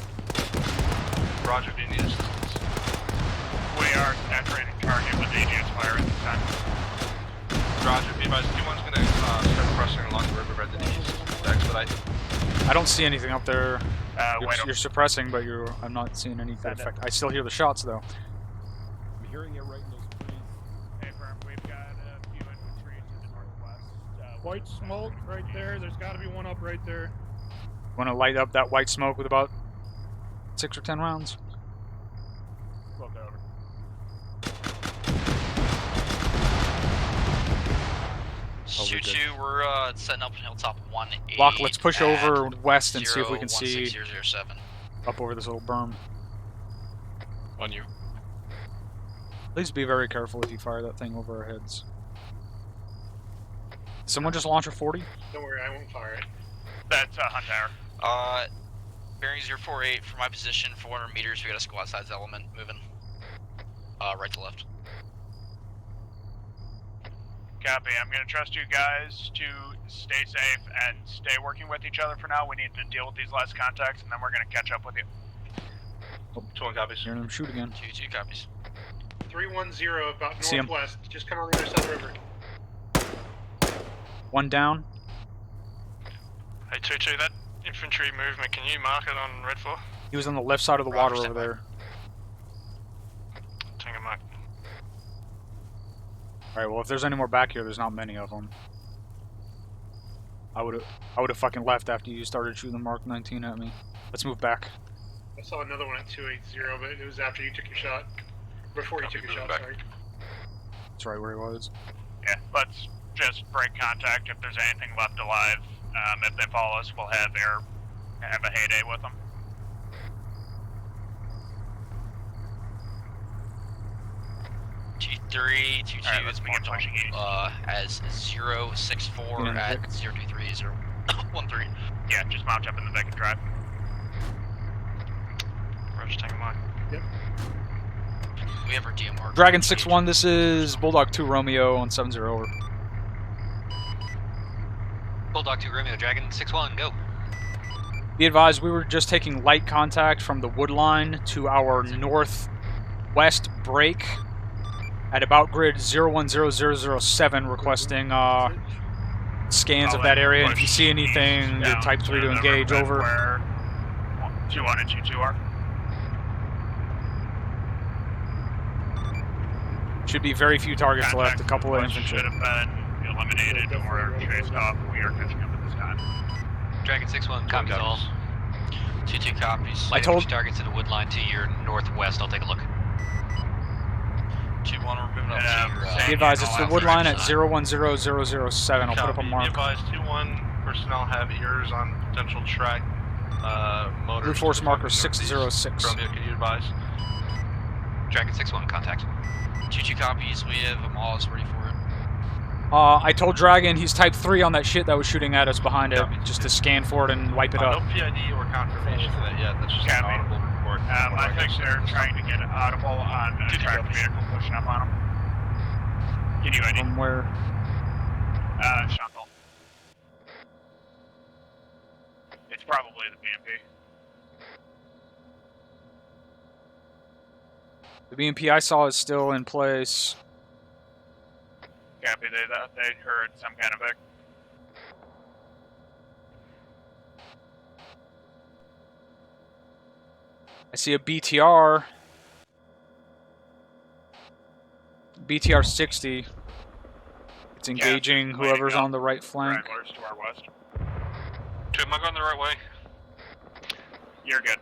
Roger, do you need assistance? We are saturating target with AGS fire at this time. Roger, be advised, 2-1's gonna start pressing along the riverbed to the east to expedite. I don't see anything up there. Wait, You're suppressing, but I'm not seeing any good Send it. effect. I still hear the shots, though. I'm hearing it right in those trees. hey, firm, we've got a few infantry to the northwest. White smoke right there. There's got to be one up right there. Want to light up that white smoke with about 6 or 10 rounds? Look over. Oh, we're 2-2. We're setting up on Hilltop 1-8. Lock, let's push at over west and see if we can see 016-007. up over this little berm. On you. Please be very careful if you fire that thing over our heads. Someone just launch a 40? Don't worry, I won't fire it. That's Hunt Tower. Bearing 048 from my position, 400 meters. We got a squad size element moving. Right to left. Copy. I'm going to trust you guys to stay safe and stay working with each other for now. We need to deal with these last contacts, and then we're going to catch up with you. 2-1 copies. Hearing them shoot again. 2-2 copies. 310 about See 'em. northwest. Just come on the other side of the river. One down. Hey, 2-2, that infantry movement, can you mark it on Red 4? He was on the left side of the water over there. Tango mark. Alright, well if there's any more back here, there's not many of them. I would have fucking left after you started shooting the Mark 19 at me. Let's move back. I saw another one at 280, but it was after you took your shot. Before you took your shot, sorry. That's right where he was. Yeah, let's just break contact if there's anything left alive. If they follow us, we'll have a heyday with them. T3, 2-2 Alright, let's is begin marked pushing east. as 064 at 023-013. Yeah, just mount up in the vacant drive. Roger, Tango mark. Yep. We have our DMR. Dragon 6-1, this is Bulldog 2 Romeo on 7-0 over. Bulldog 2 Romeo, Dragon 6-1, go. Be advised, we were just taking light contact from the wood line to our northwest break at about grid 010007, requesting scans of that area. And if you see anything, the Type 3 to engage, over. Where 2-1 and 2-2 are. Should be very few targets left, a couple of Contact infantry. should have been eliminated or chased off. We are catching up at this time. Dragon 6-1, copies all. 2-2 copies. Light infantry targets in the wood line to your northwest. I'll take a look. 2-1, we're moving up to your... Be advised, it's the wood line at 010007. I'll put up a Be mark. advised, 2-1 personnel have ears on potential track motors. Blue Force to the marker southeast. 606. Romeo, can you advise? Dragon 6-1, contact. 2-2 copies. We have them all ready for it. I told Dragon he's Type 3 on that shit that was shooting at us behind it, just to scan for it and wipe it up. No PID or confirmation for that yet. That's just an audible report. I think they're trying to get audible on a tracked vehicle pushing up on them. Can you ID? From where? Chantal. It's probably the BMP. The BMP I saw is still in place. Copy, they heard some kind of a... I see a BTR. BTR 60. It's engaging whoever's on the right flank. Stragglers to our west. 2, am I going the right way? You're good.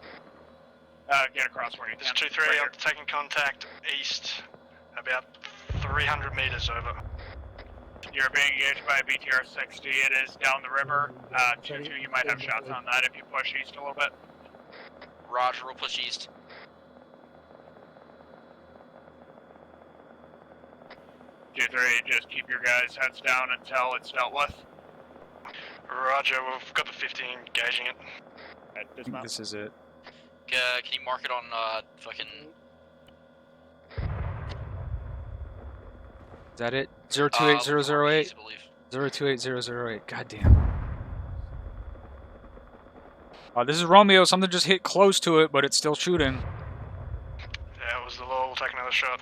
Get across where you This can. 2-3, I'm taking contact east, about 300 meters over. You're being engaged by a BTR 60. It is down the river. 2-2, you might have shots on that if you push east a little bit. Roger, we'll push east. G3, just keep your guys' heads down until it's dealt with. Roger, we've got the 15 engaging it. I think this is it. Can you mark it on, fucking... Is that it? 028008? 028008. Goddamn. This is Romeo. Something just hit close to it, but it's still shooting. Yeah, it was the law. We'll take another shot.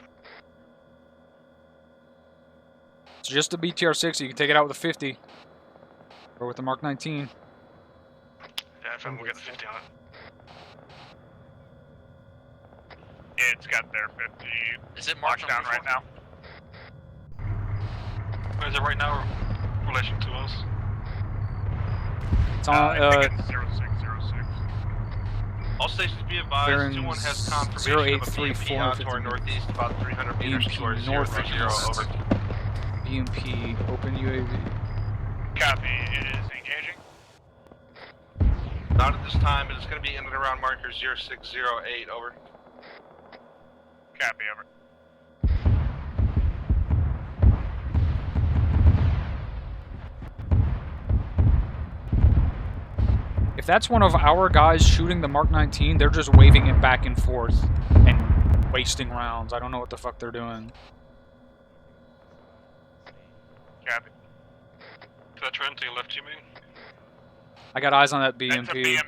It's just a BTR 60. You can take it out with a 50. Or with the Mark 19. Yeah, if we'll get the 50 on it. It's got their 50 Is it marked down right now. Where is it right now in relation to us? It's on, I think it's 0606. All stations be advised, Bearings 2-1 has confirmation of a 083 BMP out to our northeast, about 300 meters BMP towards 030, northeast. over. BMP, open UAV. Copy, it is engaging. Not at this time, but it's going to be in and around marker 0608, over. Copy, over. If that's one of our guys shooting the Mark 19, they're just waving it back and forth and wasting rounds. I don't know what the fuck they're doing. Copy. Veteran to your left, you mean? I got eyes on that That's a BMP. BMP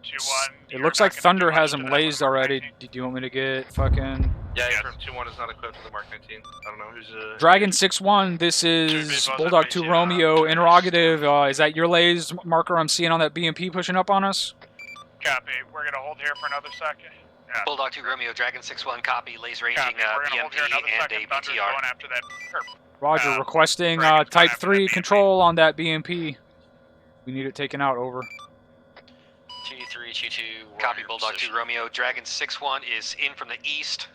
2-1. It looks like Thunder has him lased already. Do you want me to get fucking... Yeah, from 2-1 is not equipped with the Mark 19. I don't know who's Dragon 6-1, this is Bulldog 2 Romeo. Interrogative, is that your lays marker I'm seeing on that BMP pushing up on us? Copy. We're gonna hold here for another second. Yeah. Bulldog 2 Romeo, Dragon 6-1, copy. Lays ranging Copy. We're gonna hold here BMP another and second. a Thunder's BTR. going after that. Roger, requesting Dragon's Type going after 3 that control on that BMP. We need it taken out, over. 2-3, 2-2, copy. Bulldog 2 Romeo, Dragon 6-1 is in from the east.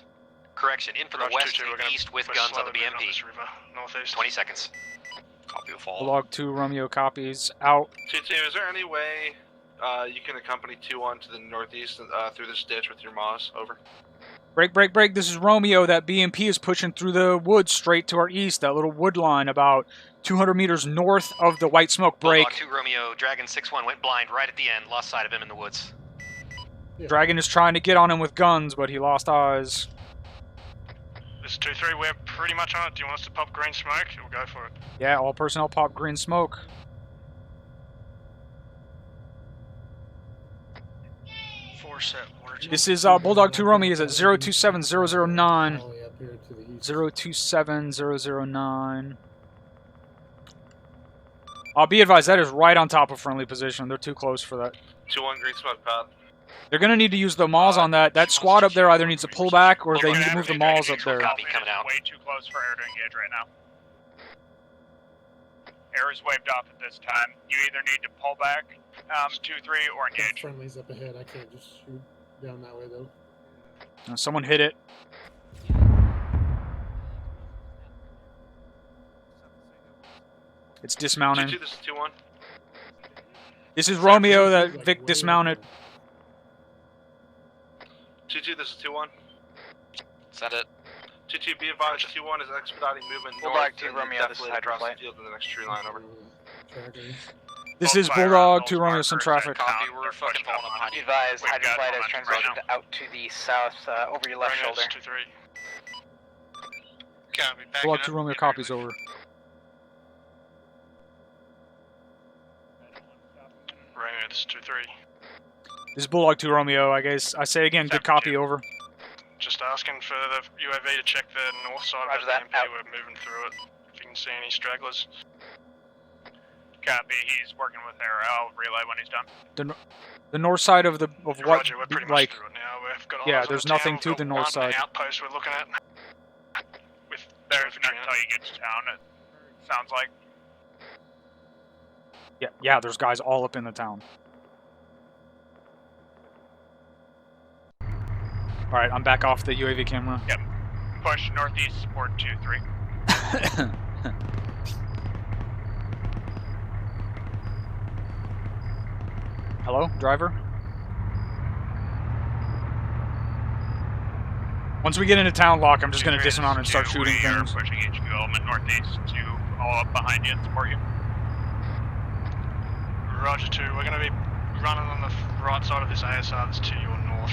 Correction, in from the west to the east with guns on the BMP. Northeast. 20 seconds. Copy will fall. Bulldog 2 Romeo copies, out. 2-2, is there any way you can accompany 2-1 to the northeast through this ditch with your Moss? Over. Break, this is Romeo. That BMP is pushing through the woods straight to our east, that little wood line about 200 meters north of the white smoke. Break. Bulldog 2 Romeo, Dragon 6-1 went blind right at the end, lost sight of him in the woods. Dragon is trying to get on him with guns, but he lost eyes. This is 2-3, we're pretty much on it. Do you want us to pop green smoke? We'll go for it. Yeah, all personnel pop green smoke. This is Bulldog 2 Romeo is at 027009. 027009. Be advised, that is right on top of friendly position. They're too close for that. 2-1, green smoke pad. They're going to need to use the malls on that. That squad up there either needs to pull back or they need to move the malls up there. Copy, coming out. Way too close for air to engage right now. Air is waved off at this time. You either need to pull back, 2-3, or engage. Friendly's up ahead. I can't just shoot down that way though. Someone hit it. It's dismounting. 2-2, this is 2-1. This is Romeo that Vic dismounted. 2-2, this is 2-1. Is that it? 2-2, be advised, 2-1 is expediting movement north. Bulldog 2 and Romeo, this is definitely across Hydroflight. the field in the next tree line, over. This is Bulldog 2 Romeo, some traffic. Copy, we're fucking falling behind you. Advise, We've got Hydroflight has momentum right transitioned out to the south, over your left shoulder. 2-3. Copy, back Bulldog 2 Romeo copies, over. Romeo, this is 2-3. This is Bulldog 2 Romeo, I guess. I say again, good copy, over. Just asking for the UAV to check the north side Roger of that, the MP. We're moving through it. If you can see any stragglers. Copy. He's working with air. I'll relay when he's done. The north side of what, Roger, we're pretty like, much through it now. We've got yeah, eyes on there's the nothing town. to We've the got north one side. outpost we're looking at. There's none until you get to town, it sounds like. Yeah, there's guys all up in the town. Alright, I'm back off the UAV camera. Yep. Push northeast, support 2-3. Hello, driver? Once we get into town lock, I'm just going to dismount and start shooting We are things. pushing HQ element northeast to all up behind you and support you. Roger 2, we're going to be running on the right side of this ASR that's to your north.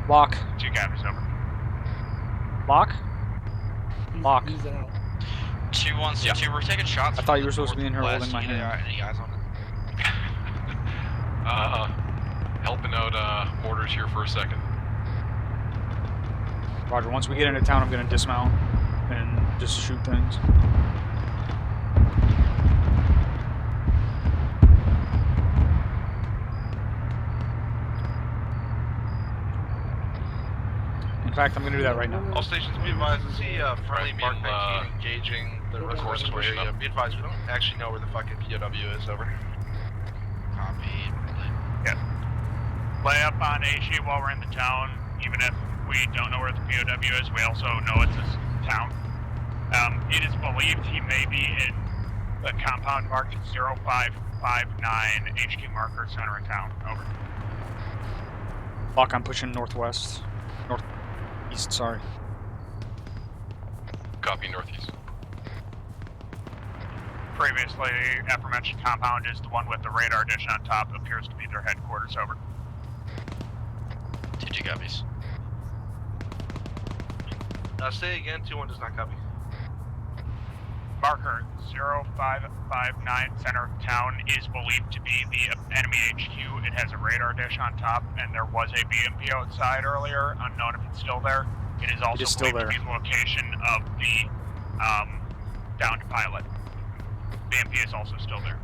Lock. 2 copies, over. Lock? Lock. He's out. 2-1-2, we're taking shots. I thought you were supposed to be in here holding my hand. Any eyes on it? Helping out mortars here for a second. Roger, once we get into town, I'm going to dismount and just shoot things. In fact, I'm going to do that right now. All stations, be advised, to see friendly Mark 19 engaging the residential area. Be advised, we don't actually know where the fucking POW is, over. Copy. Yeah. Lay up on HE while we're in the town, even if we don't know where the POW is, we also know it's this town. It is believed he may be in the compound marked 0559 HQ marker center of town. Over. Lock, I'm pushing northwest. Northeast, sorry. Copy northeast. Previously aforementioned compound is the one with the radar dish on top. Appears to be their headquarters. Over. 2-2 copies. Say again, 2-1 does not copy. Marker 0559 center of town is believed to be the enemy HQ. It has a radar dish on top, and there was a BMP outside earlier, unknown if it's still there. It is also still believed there. to be the location of the downed pilot. BMP is also still there.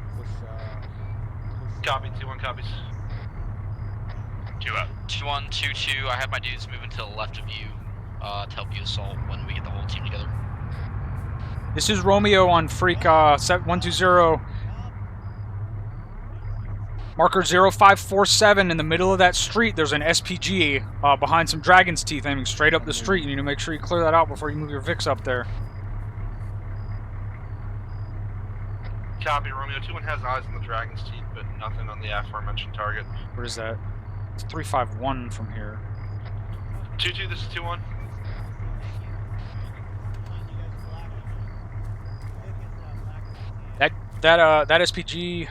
Copy, 2-1 copies. 2 up. 2-1, 2-2. I have my dudes moving to the left of you to help you assault when we get the whole team together. This is Romeo on Freak 120. Marker 0547 in the middle of that street. There's an SPG behind some dragon's teeth aiming straight up the street. You need to make sure you clear that out before you move your VIX up there. Copy, Romeo. 2-1 has eyes on the dragon's teeth, but nothing on the aforementioned target. Where is that? It's 351 from here. 2-2, this is 2-1. That SPG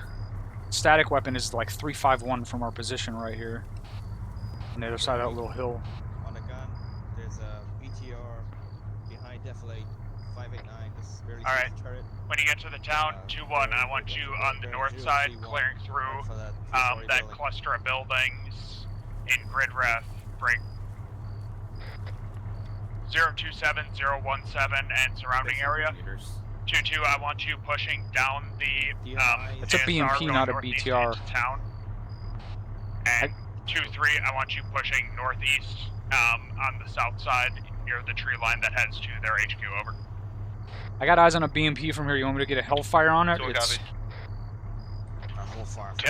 static weapon is like 351 from our position right here. On the other side of that little hill. On the gun, there's a BTR behind Deflate 589. This is barely Alright. turret. When you get to the town, 2-1, I want you on the north side, clearing through that cluster of buildings in grid ref break 027, 017, and surrounding area. 2-2, I want you pushing down the It's a BMP, going not a northeast BTR. into town. And 2-3, I want you pushing northeast on the south side near the tree line that heads to their HQ. Over. I got eyes on a BMP from here. You want me to get a Hellfire on it? It's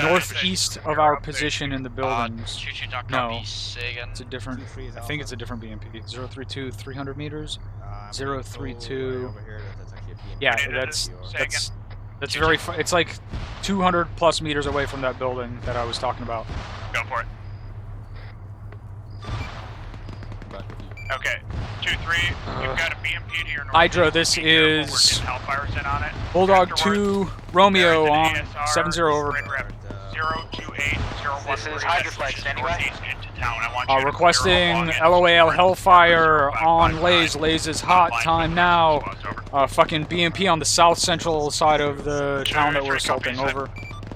northeast of our position in the buildings. 2-2 not No, copy. Say again. it's a different. I think it's a different BMP. 032, 300 meters. 032. Yeah, that's very. It's like 200 plus meters away from that building that I was talking about. Go for it. Okay, 2-3, you've got a BMP to your north. Hydra, this is Bulldog 2 Romeo on 70 over. 02801. This is Hydra Flight, standing by. Requesting LOAL Hellfire on Lays. Lays is hot. Time now. Fucking BMP on the south central side of the town that we're assaulting. Over.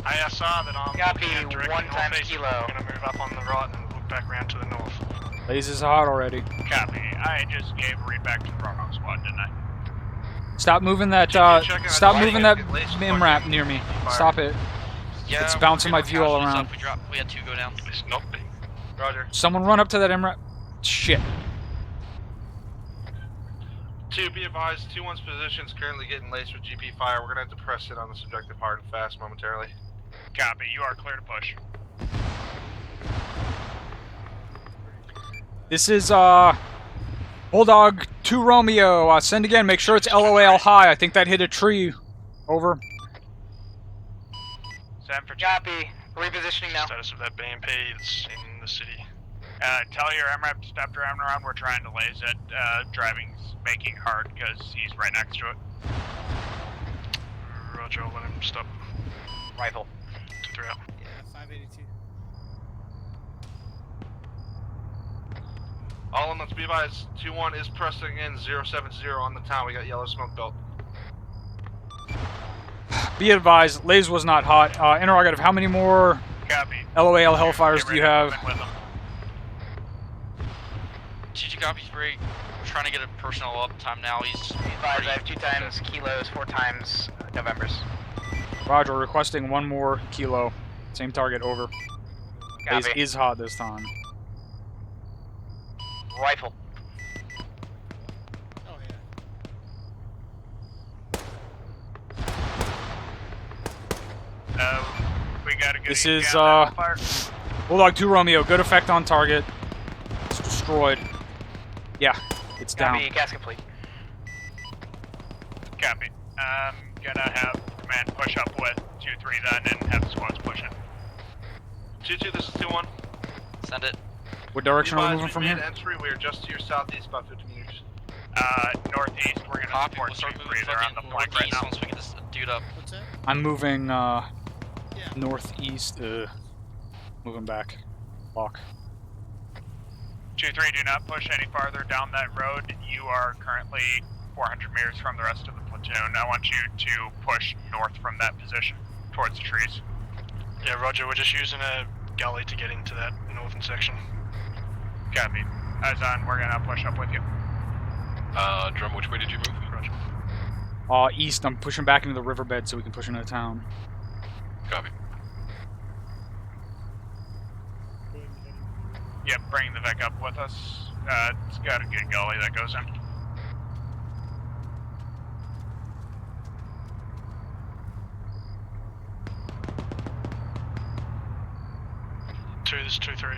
I saw that on Copy, 1 times kilo. Gonna move up on the right and look back around to the north. Lays is hot already. Copy. I just gave a read back to the Bravo squad, didn't I? Stop moving that. Stop moving that MRAP near me. Stop it. Yeah, It's bouncing my view all around. We had 2 go down. Roger. Someone run up to that MRAP. Shit. 2, be advised, 2-1's position is currently getting laced with GP fire. We're gonna have to press it on the subjective hard and fast momentarily. Copy. You are clear to push. This is Bulldog 2 Romeo. Send again. Make sure it's LOAL high. I think that hit a tree. Over. Copy. Repositioning now. Status of that BMP that's in the city. Tell your MRAP to stop driving around. We're trying to laze it. Driving's making hard because he's right next to it. Roger, I'll let him stop. Rifle. 2-3 out. Yeah, 582. All in, let's be advised, 2-1 is pressing in 070 on the town. We got yellow smoke belt. Be advised, Lays was not hot. Interrogative, how many more Copy. LOAL Hellfires do you have? 2-2 copies, break. We're trying to get a personnel up time now. He's Advised, I have 2 times kilos, 4 times Novembers. Roger, requesting 1 more kilo. Same target, over. Lays Copy. is hot this time. Rifle. Oh yeah. We gotta get This you is, down that fire. Bulldog 2 Romeo, good effect on target. It's destroyed. Yeah, it's down. Copy, gas complete. Copy. I'm gonna have command push up with 2-3 then and have the squads push it. 2-2, this is 2-1. Send it. What direction are we moving we from made here? entry, we are just to your southeast, about 50 meters. Northeast, we're gonna support 2-3. They're on the flank right now. Once we get this dude queued up. What's that? I'm moving northeast. Moving back. Lock. 2-3, do not push any farther down that road. You are currently 400 meters from the rest of the platoon. I want you to push north from that position, towards the trees. Yeah, roger, we're just using a gully to get into that northern section. Copy. Eyes on, we're gonna push up with you. Drum, which way did you move? Roger. East. I'm pushing back into the riverbed so we can push into town. Copy. Yep, bring the Vic up with us. It's got a good gully that goes in. This is 2-3.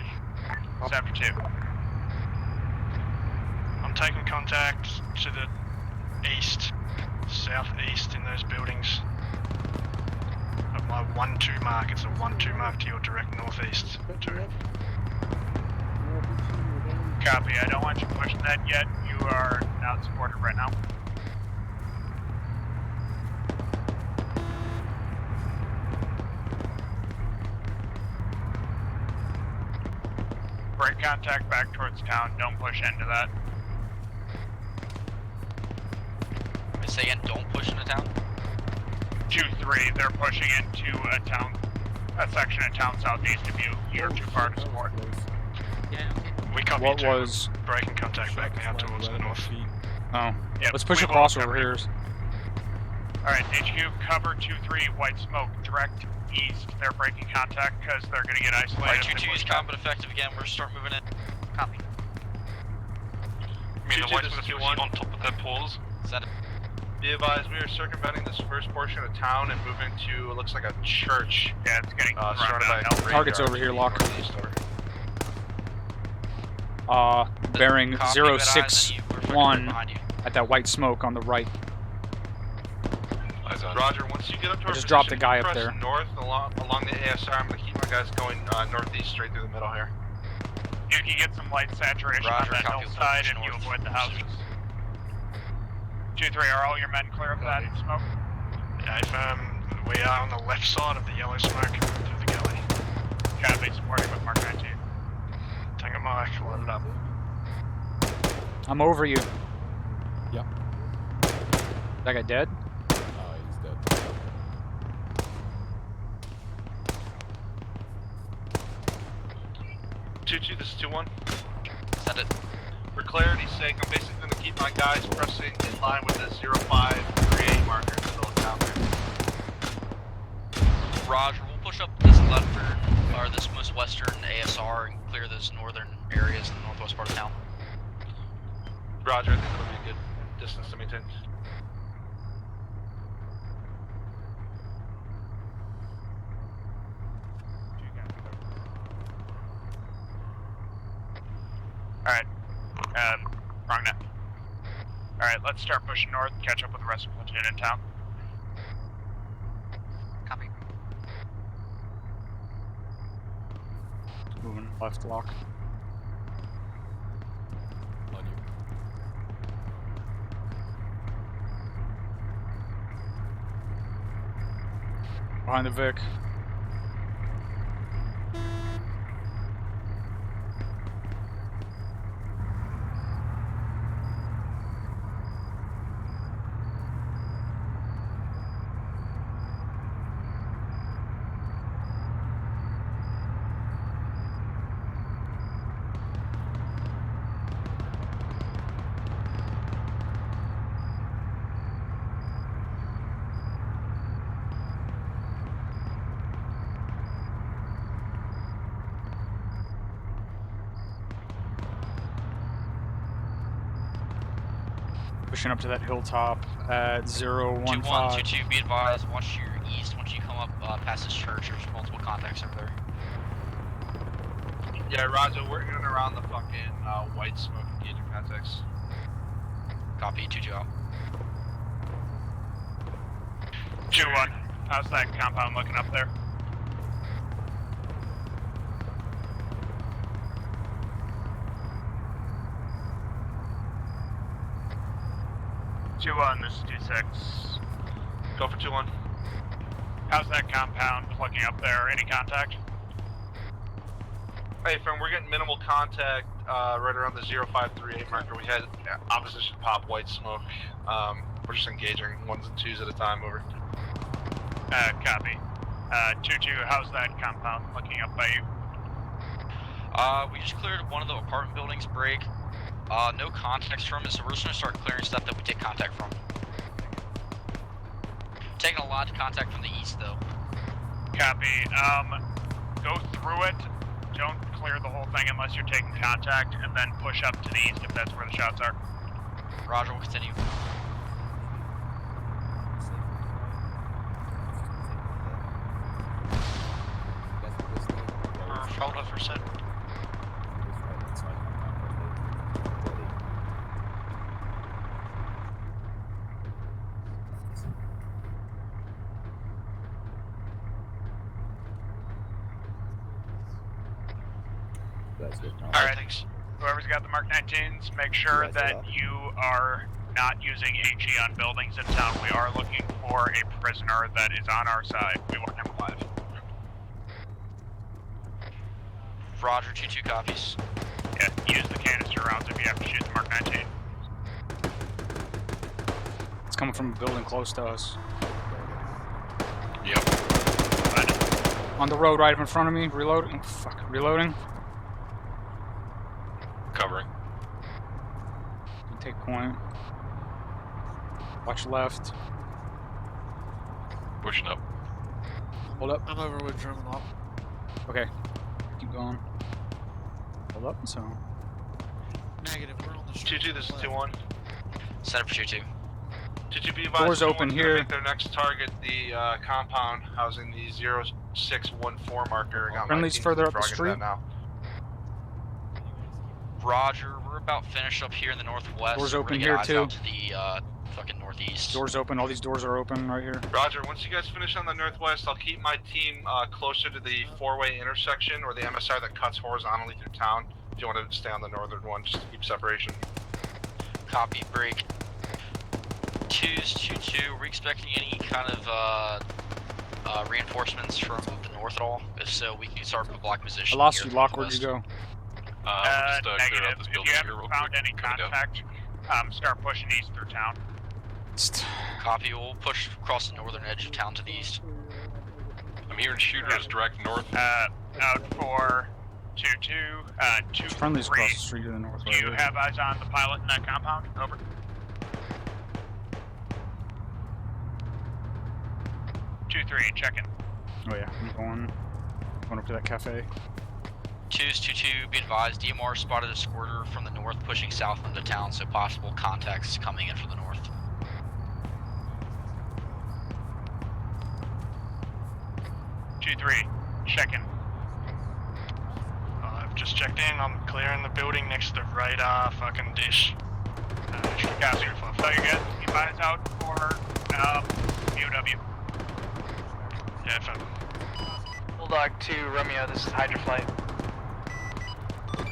It's after 2. I'm taking contact to the east, southeast in those buildings. Of my 1-2 mark, it's a 1-2 mark to your direct northeast. 2. Copy, I don't want you pushing that yet. You are not supported right now. Break contact back towards town, don't push into that. Say again, don't push into town? 2-3, they're pushing into a section of town southeast of you. You're too far to support. We copy What two. was... Breaking contact back now towards the north. Oh. Yep, Let's push we across will over cover. here. Alright, HQ, cover 2-3, white smoke, direct east. They're breaking contact because they're going to get isolated. Alright, if they 2-2 is push combat effective again, we're start moving in. Copy. I mean, the white smoke on top of that pause. Is that it? Be advised, we are circumventing this first portion of town and moving to, it looks like a church. Yeah, it's getting run surrounded by down. Target's over here, Lock. northeast over. Bearing Copy, good eyes on you. We're fucking 061 behind you. at that white smoke on the right. Eyes on. Roger, once you get up to our just dropped position, the guy up press there. north along the ASR. I'm going to keep my guys going northeast straight through the middle here. You can get some light saturation Roger, on that copy, hillside push and you north. avoid the houses. 2-3, are all your men clear of that smoke? Yeah, we are on the left side of the yellow smoke through the gully. Copy, supporting with Mark 19. Tango Mike, line it up. I'm over you. Yep. That guy dead? He's dead. 2-2, this is 2-1. Send it. For clarity's sake, I'm basically going to keep my guys pressing in line with the 0538 marker in the middle of town there. Roger, we'll push up this leftern, or this most western ASR and clear those northern areas in the northwest part of town. Roger, I think that'll be a good distance to maintain. Alright, wrong net. Alright, let's start pushing north, catch up with the rest of the platoon in town. Copy. Moving left, Lock. On you. Behind the Vic. Pushing up to that hilltop at 015. 2-1, 2-2, be advised, watch your east, once you come up past this church, there's multiple contacts over there. Yeah, Roger, we're in and around the fucking white smoke engaging contacts. Copy, 2-2 out. 2-1, how's that compound looking up there? This is 2-6. Go for 2-1. How's that compound looking up there? Any contact? Hey, friend, we're getting minimal contact right around the 0538 marker. We had opposition pop white smoke. We're just engaging 1s and 2s at a time, over. Copy. 2-2, how's that compound looking up by you? We just cleared one of the apartment buildings break. No contacts from it, so we're just gonna start clearing stuff that we take contact from. Taking a lot of contact from the east, though. Copy. Go through it. Don't clear the whole thing unless you're taking contact, and then push up to the east if that's where the shots are. Roger, we'll continue. Hold up for a sec. Alright, whoever's got the Mark 19s, make sure that you are not using HE on buildings in town. We are looking for a prisoner that is on our side. We want him alive. Roger, 2-2 copies. Yeah, use the canister rounds if you have to shoot the Mark 19. It's coming from a building close to us. Yep. On the road right in front of me. Reloading. Fuck. Reloading. Covering. Take point. Watch left. Pushing up. Hold up. I'm over with German law. Okay. Keep going. Hold up. So. Negative, we're on the street. 2-2, this is 2-1. Set up for 2-2. 2-2, be advised. Doors open 2-1's here. gonna make their next target the compound housing the 0614 marker. Got my Friendly's team further up the target street. that now. Roger, we're about finished up here in the northwest. Doors We're open gonna here, get eyes too. out to the fucking northeast. Doors open. All these doors are open right here. Roger, once you guys finish on the northwest, I'll keep my team closer to the four-way intersection or the MSR that cuts horizontally through town. If you want to stay on the northern one, just to keep separation. Copy, break. 2's 2-2. Are we expecting any kind of reinforcements from the north at all? If so, we can start with block position. I lost here you, in Lock. the Where'd you go? Just clear Negative. out this If building you here haven't real found quick. any Coming down. contact, start pushing east through town. Copy, we'll push across the northern edge of town to the east. I'm hearing shooters direct north. Out for 2-2, 2-3. Friendly's across the street to the north. Do you have eyes on the pilot in that compound? Over. Two, 3, check in. Oh yeah, I'm going up to that cafe. 2's 2-2, be advised, DMR spotted a squirter from the north pushing south into town, so possible contacts coming in from the north. Two, 3, check in. I've just checked in. I'm clearing the building next to the radar fucking dish. Copy. So you're good. You find us out for UW. Yeah, fine. Bulldog 2, Romeo, this is Hydra Flight.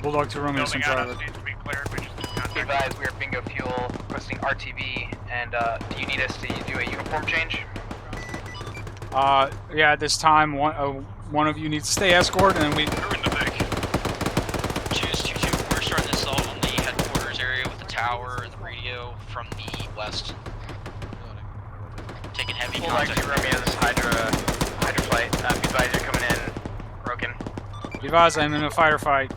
Bulldog 2 Romeo, Building Central. out us needs to be cleared. We just need Be contact. advised, we are Bingo Fuel, requesting RTB, and do you need us to do a uniform change? Yeah, at this time, one of you needs to stay escort, and then we. 2's 2-2, we're starting this assault on the headquarters area with the tower and the radio from the west. Taking heavy Bulldog contact. 2, Romeo, this is Hydra Flight. Be advised, you're coming in broken. Be advised, I'm in a firefight.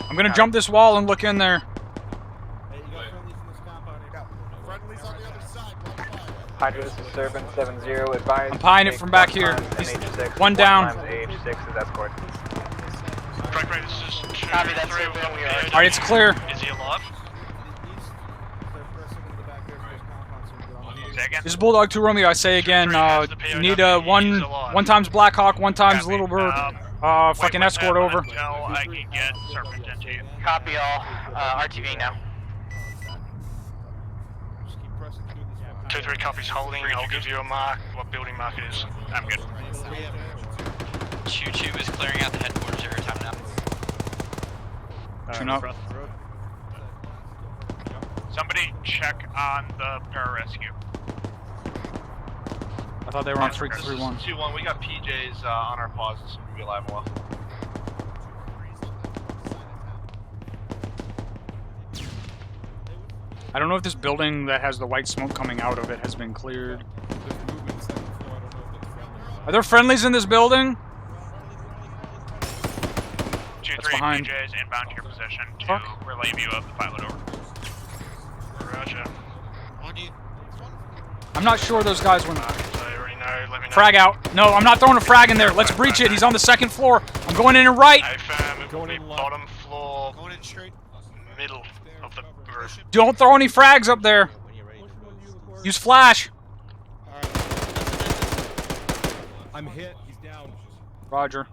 I'm gonna jump this wall and look in there. Hydra, this is Serpent 7-0, advised. I'm pieing it from back here. One down. H6 is escort. Frank Ray, this is 2-3, Copy, that's Serpent, we are. Alright, it's clear. Is he alive? Say again. This is Bulldog 2 Romeo. I say again, you need a one times Blackhawk, one times Little Bird, fucking Wait with escort them over. Until I can get Serpent into you. Copy all. RTB now. 2-3 copies holding. I'll give you a mark, what building mark it is. I'm good. 2-2 is clearing out the headquarters area. Time now. Tune up. Somebody check on the pararescue. thought they were on 331. 2-1. We got PJs on our pauses. So we'll be alive and well. I don't know if this building that has the white smoke coming out of it has been cleared. Are there friendlies in this building? 2-3 behind. PJs inbound to your position to relieve you of the pilot over. Roger. On you. I'm not sure those guys went. I already know. Let me know. Frag out. No, I'm not throwing a frag in there. Let's breach it. He's on the second floor. I'm going in and right. Hey, fam, it will be bottom floor, Going in straight. middle of the roof. Don't throw any frags up there. Use flash. I'm hit. He's down. Roger.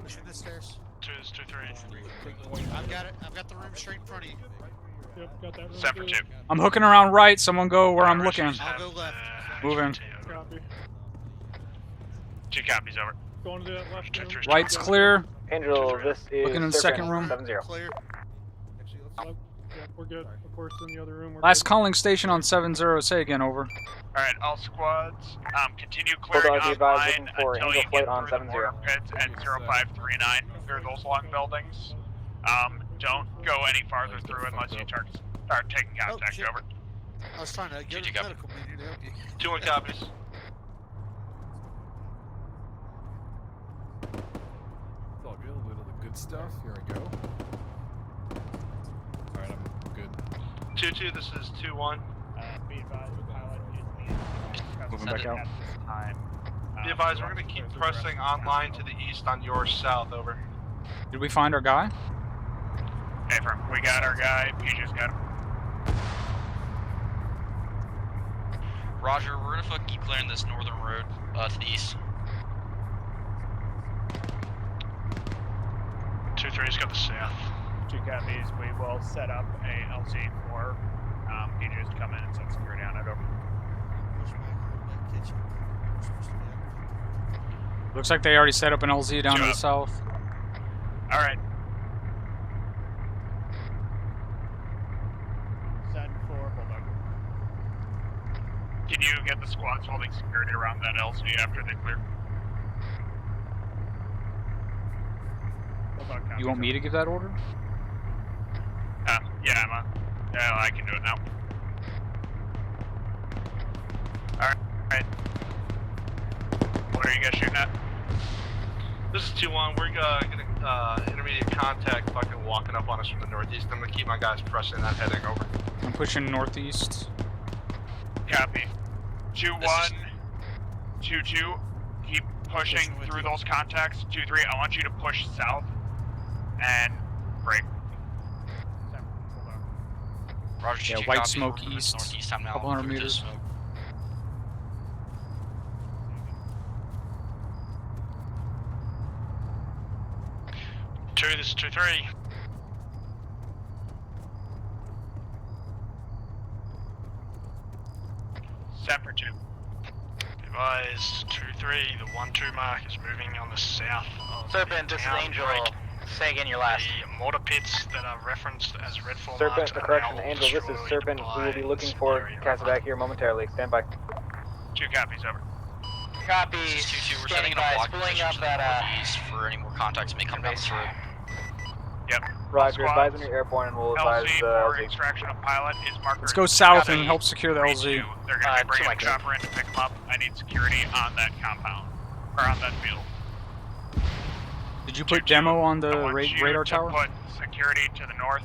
Pushing the stairs. 2s, 2-3. I've got it. I've got the room straight in front of you. Yep, got that room. Separate 2. I'm hooking around right. Someone go where I'm looking. I'll go left. Moving. Copy. 2 copies over. Going to that left room. Right's clear. Angel, this is Looking in the second room. 7-0. Clear. Yep, we're good. Of course, in the other room. We're Last good. calling station on 7-0. Say again, over. Alright, all squads, continue Hold clearing on, be advised, online looking for until Angel you flight get on through the 7-0. mortar pits at 0539 through those long buildings. Don't go any farther through unless you start taking contact shit. over. I was trying to get a medical meeting to help you. 2-1 copies. It's all good. A little of the good stuff. Here I go. Alright, I'm good. 2-2, this is 2-1. Be advised, the pilot is Moving back out. at this time. Be advised, we're going to keep pressing online to the east on your south, over. Did we find our guy? Affirm. We got our guy. PJ's got him. Roger, we're gonna keep clearing this northern road to the east. 2-3's got the south. 2 copies. We will set up a LC for PJs to come in and set security on it over. Push back on that kitchen. We're supposed to be up. Looks like they already set up an LZ down to the Job. south. Alright. Send for Bulldog. Can you get the squads holding security around that LC after they clear? Bulldog You want me to give that order? Yeah, I'm on. Yeah, I can do it now. Alright. What are you guys shooting at? This is 2-1. We're getting intermediate contact fucking walking up on us from the northeast. I'm going to keep my guys pressing that heading, over. I'm pushing northeast. Copy. 2-1, 2-2. Keep pushing through those contacts. 2-3, I want you to push south and break. Roger, Yeah, 2-2 white copy. smoke We're moving east, northeast. I'm now couple hundred through this meters. smoke. 2, this is 2-3. Separate 2. Advised, 2-3, the 1-2 mark is moving on the south of Serpent, the this is town Angel. break. Say again your last. The mortar pits that are referenced as red form Serpent, marks the are correction, now Angel, this is destroyed Serpent. We will be by looking this for area. Casaback here momentarily. Stand by. 2 copies, over. Copy. This is 2-2. We're setting Standing up by, block spooling position up to the that, northeast for any more contacts that may come down this road. Yep. Roger, All advise when squads, you're airborne and we'll advise LZ the for LZ. extraction of pilot is marker. Let's go south Copy. and help secure the LZ. 3-2. They're going to be bringing to a my chopper in to pick them up. I need security on that compound. Or on that field. Did you put demo on the I want you radar to tower? put security to the north.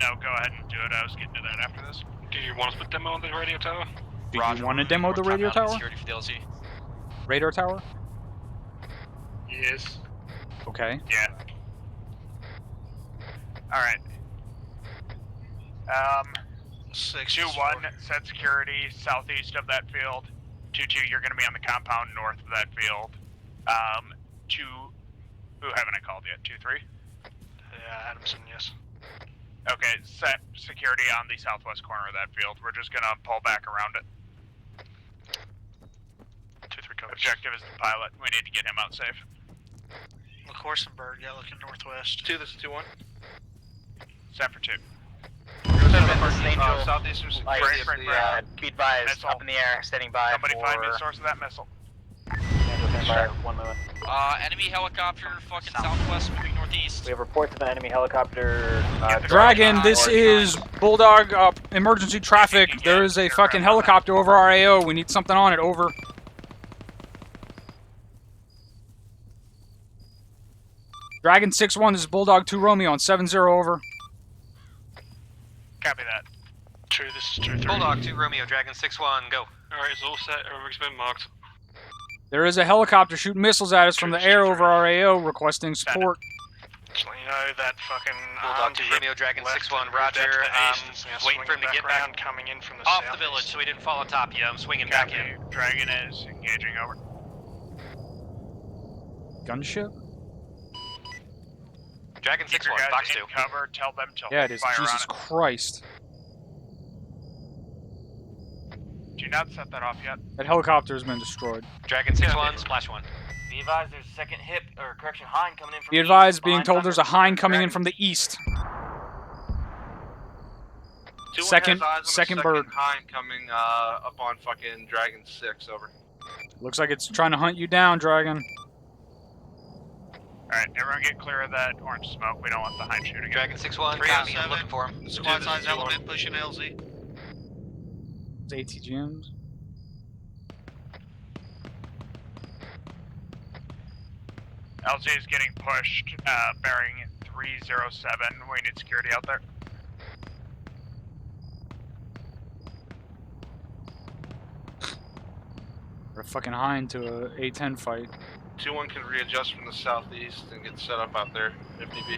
No, go ahead and do it. I was getting to that after this. Do you want us to put demo on the radio tower? Do Roger, you want to we're demo the moving radio more compound tower? security for the LZ. Radar tower? Yes. Okay. Yeah. Alright. 2-1, set security southeast of that field. 2-2, you're going to be on the compound north of that field. 2, who haven't I called yet? 2-3? Yeah, Adamson, yes. Okay, set security on the southwest corner of that field. We're just going to pull back around it. 2-3 covers. Objective is the pilot. We need to get him out safe. McCorsenberg, yeah, looking northwest. 2, this is 2-1. Set for 2. Serpent, this is Angel. Southeastern Light, security of the Be advised, Missile. up in the air, standing by Somebody for... find me the source of that missile. One moment. Enemy helicopter fucking southwest moving northeast. We have reports of an enemy helicopter. Dragon, this is Bulldog, emergency traffic. There is a fucking helicopter over our AO. We need something on it, over. Dragon 6-1, this is Bulldog 2 Romeo on 7-0, over. Copy that. 2, this is 2-3. Bulldog 2 Romeo, Dragon 6-1, go. Alright, it's all set. Everything's been marked. There is a helicopter shooting missiles at us from the air over our AO, requesting support. Just let you know that fucking Bulldog 2 Romeo, Dragon 6-1, roger. Waiting for him to get back coming in from the off south. the village so he didn't fall on top of you. I'm swinging back in. Dragon is engaging, over. Gunship? Dragon Keep your 6-1, guys box in 2. cover, tell them to Yeah, it is. fire Jesus on Christ. it. Do you not set that off yet? That helicopter has been destroyed. Dragon 6-1, splash 1. Be advised, there's a second hip, or correction, Hind coming in from Be the advised, east, being behind told there's a Thunder. Hind coming in from the east. Second bird. Hind coming up on fucking Dragon 6, over. Looks like it's trying to hunt you down, Dragon. Alright, everyone get clear of that orange smoke. We don't want the Hind shooting. Dragon 6-1, copy, I'm looking for him. Squad size element pushing LZ. It's ATGMs. LZ is getting pushed, bearing 307. We need security out there. We're a fucking Hind to a A10 fight. 2-1 can readjust from the southeast and get set up out there, if need be.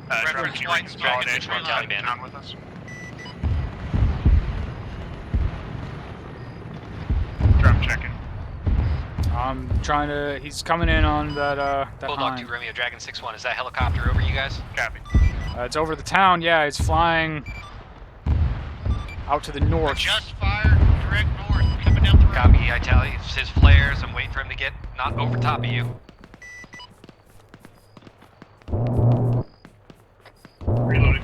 Dragon, can you reconsolidate from Taliban with us? Drum checking. I'm trying to. He's coming in on that. That Bulldog 2 Hind. Romeo, Dragon 6-1, is that helicopter over you guys? Copy. It's over the town. Yeah, it's flying out to the north. Just fired direct north, coming down the road. Copy, I tell you, it's his flares. I'm waiting for him to get not over top of you. Reloading.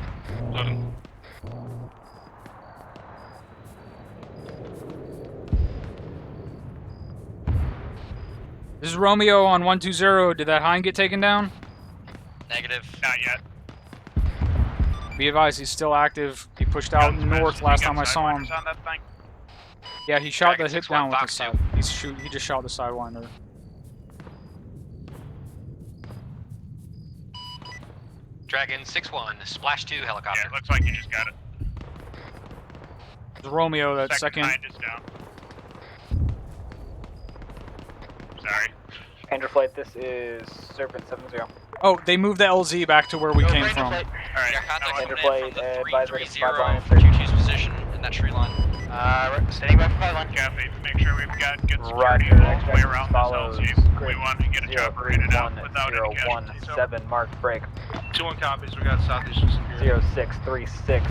Loading. This is Romeo on 120. Did that Hind get taken down? Negative. Not yet. Be advised, he's still active. He pushed out north last time I saw him. On that thing? Yeah, he shot the Dragon hip 6-1, down with the box side. 2. He just shot the sidewinder. Dragon 6-1, splash 2 helicopter. Yeah, it looks like you just got it. It's Romeo, that second. Hind is down. Sorry. Andrew Flight, this is Serpent 70. Oh, they moved the LZ back to where we came Ranger from. Flight. Alright, Got contact Andrew coming in Flight, from the advisory 330 line, from 22's position in that tree line. Standing by for 5 line. Copy. Make sure we've got good security Roger, all the way expectations around follows. this LZ. Grid We want to get a job rated out without any casualties. 03117, mark break. 2-1 copies, we got southeastern security. 0636.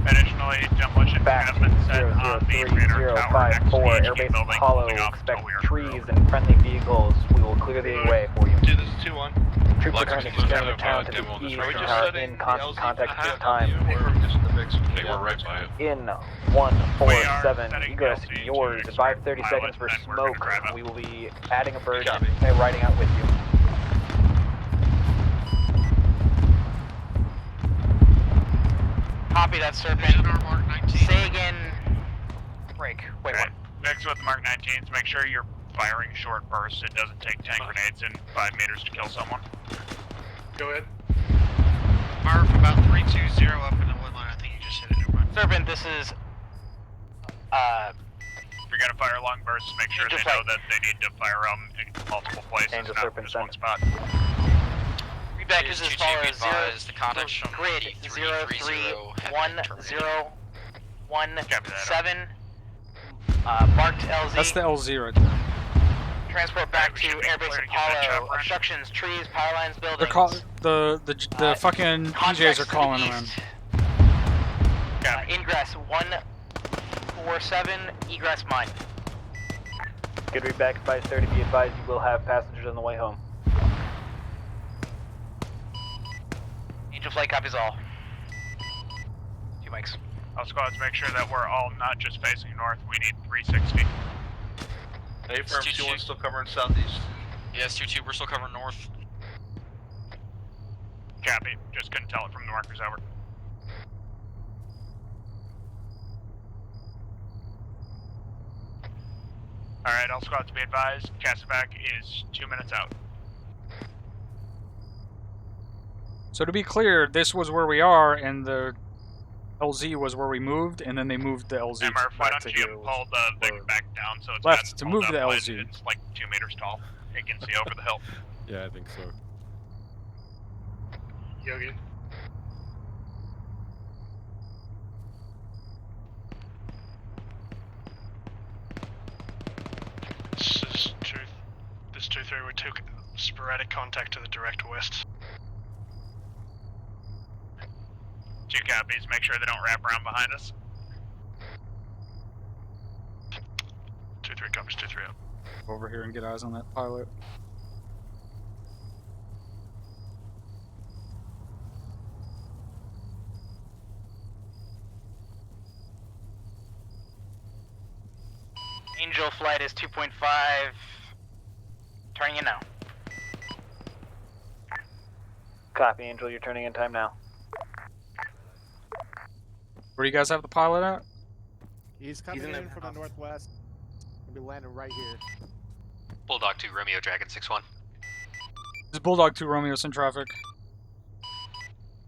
Additionally, demolition Back has been set on the radar tower next to 00354, the HQ Airbase building, Apollo, holding off until expect we are trees and friendly vehicles. We will clear the way for you. 2, this is 2-1. Troops are Like currently exclusive scanning the of, town to demo the on this east Are we radar. and just are setting in the constant LZ contact at this behind time. or just in the big They were right by it. In We are 147, setting egress LZ to yours, extract 5 30 pilot, seconds for then we're gonna smoke. grab up. We will be adding a bird Copy. and riding out with you. Copy that, Serpent. Vision our Mark 19. Say again. Break. Wait, Okay. Mix with the Mark 19s. Make sure you're firing short bursts. It doesn't take 10 grenades in 5 meters to kill someone. Go ahead. Murph about 320 up in the wood line. I think you just hit it. Never mind. Serpent, this is. If you're gonna fire long bursts, make sure Angel they know Flight. that they need to fire them in multiple places, Angel not Serpent, just one send. spot. Feedback Is is as 22 follows: be advised, the contact shown grid on the 330 have been terminated. 03117. Marked LZ. That's the LZ right there. Transport back we to should be Airbase clear to get that Apollo. chopper in. Obstructions, trees, power lines, They're buildings. the fucking PJs are calling them in. Ingress 147, egress mine. Good read back at 5:30. Be advised, you will have passengers on the way home. Angel Flight copies all. 2 mics. All squads, make sure that we're all not just facing north. We need 360. A firm 2-1 still covering southeast. Yes, 2-2, we're still covering north. Copy. Just couldn't tell it from the markers. Over. Alright, all squads be advised. Casabac is 2 minutes out. So to be clear, this was where we are, and the LZ was where we moved, and then they moved the LZ Emmer, why back don't to you here. pull the Vic back down so it's Left got to pulled move up the when LZ. It's like 2 meters tall. It can see over the hill. Yeah, I think so. Yogi. This is 2-3. We took sporadic contact to the direct west. 2 copies. Make sure they don't wrap around behind us. 2-3 copies. 2-3 up. Over here and get eyes on that pilot. Angel flight is 2.5. Turning in now. Copy, Angel. You're turning in time now. Where do you guys have the pilot at? He's coming in from the northwest. He'll be landing right here. Bulldog 2, Romeo, Dragon 6-1. This is Bulldog 2 Romeo's in traffic.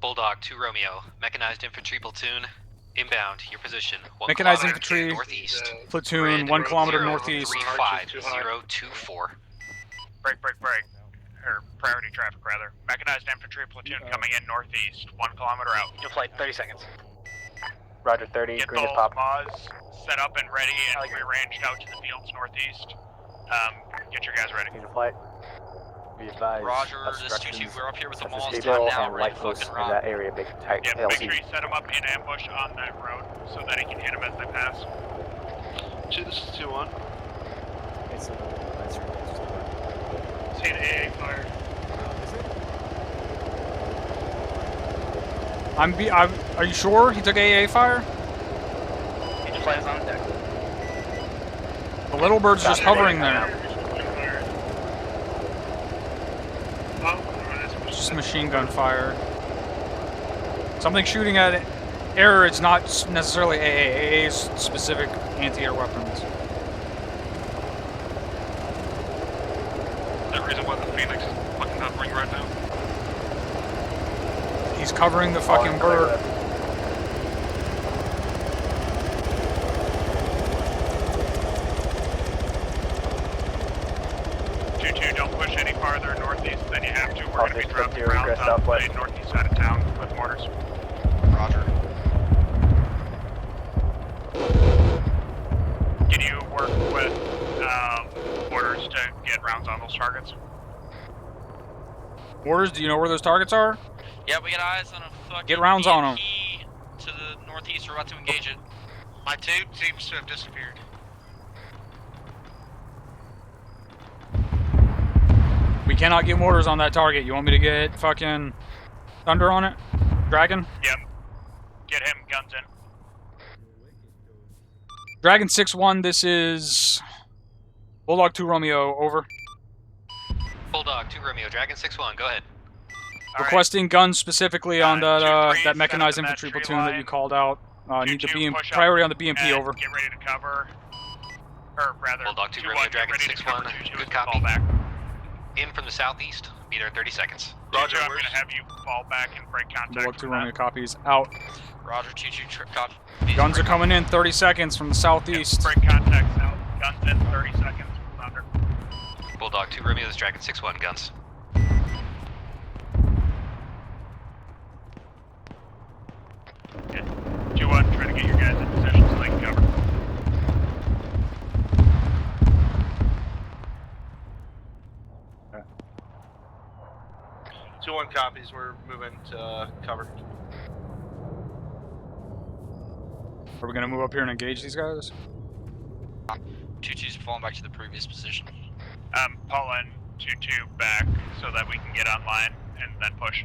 Bulldog 2, Romeo, mechanized infantry platoon, inbound, your position. 1 Mechanized kilometer infantry northeast. platoon, 1 kilometer northeast. 35024. Break. Or priority traffic, rather. Mechanized infantry platoon coming in northeast, 1 kilometer out. Your flight, 30 seconds. Roger, 30. Get Green those to pop. MAWs set up and ready and rearranged out to the fields northeast. Get your guys ready. Green to flight. Be advised. Roger, this 2-2, we're up here with the MAWs Stable now, and ready light to close fucking in rock. that area. Big tight Yep, make sure LZ. you set them up in ambush on that road so that he can hit them as they pass. 2, this is 2-1. It's that's right. Seen AA fire. Are you sure he took AA fire? Angel flight is on deck. The little bird's just hovering there. It's just machine gun fire. Something shooting at air, it's not necessarily AA. AA is specific anti-air weapons. Is that reason why the Phoenix is fucking hovering right now? He's covering the fucking bird. Don't push any farther northeast than you have to. We're going to be dropping rounds rounds on the northeast side of town with mortars. Roger. Can you work with mortars to get rounds on those targets? Mortars, do you know where those targets are? Yeah, we got eyes on a fucking Get rounds on 'em. BMP to the northeast. We're about to engage it. My tube seems to have disappeared. We cannot get mortars on that target. You want me to get fucking Thunder on it? Dragon? Yep. Get him, guns in. Dragon 6-1, this is Bulldog 2 Romeo, over. Bulldog 2, Romeo, Dragon 6-1, go ahead. Requesting guns specifically on that 2-3, that mechanized set up in that infantry tree platoon that you line. called out. Need the 2-2, push up priority on the BMP, and over. Get ready to cover. Or rather, Bulldog 2, 2-1, Romeo, get Dragon ready to cover 6-1, 2-2 good as we copy. fall back. In from the southeast, be there in 30 seconds. Roger, I'm going to have you fall back and break contact. Bulldog 2 from Romeo that. copies out. Roger, 2-2, copy. Guns are coming in 30 seconds from the southeast. Break contacts out. Guns in 30 seconds. Thunder. Bulldog 2, Romeo, this Dragon 6-1, guns. Good. 2-1, try to get your guys in position so they can cover. Okay. 2-1 copies. We're moving to cover. Are we gonna move up here and engage these guys? 2-2's falling back to the previous position. Pulling 2-2 back so that we can get online and then push.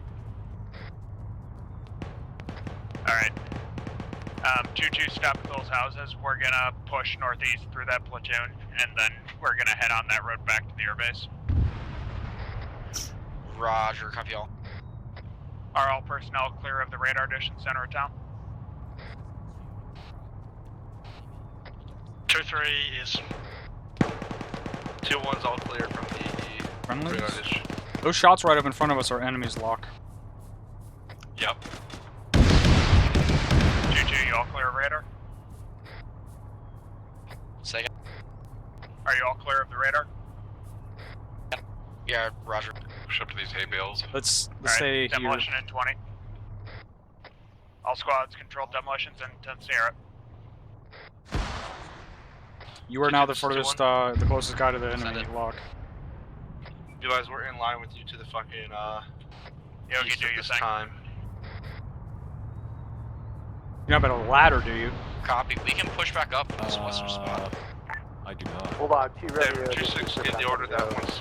Alright. 2-2, stop at those houses. We're gonna push northeast through that platoon, and then we're gonna head on that road back to the airbase. Roger, copy all. Are all personnel clear of the radar dish in center of town? 2-3 is 2-1's all clear from the Friendlies? radar dish. Those shots right up in front of us are enemies, Lock. Yep. 2-2, you all clear of radar? Second. Are you all clear of the radar? Yeah, Roger. Push up to these hay bales. Let's Alright, stay here. demolition in 20. All squads control demolitions in 10 Sierra. You are now the furthest, the closest guy to the enemy, Lock. You guys, we're in line with you to the fucking, Yo, east do at your this thing. time. You have a ladder, do you? Copy. We can push back up in this western spot. I do not. Bulldog 2 Yeah, Romeo. 2-6, get the order that once,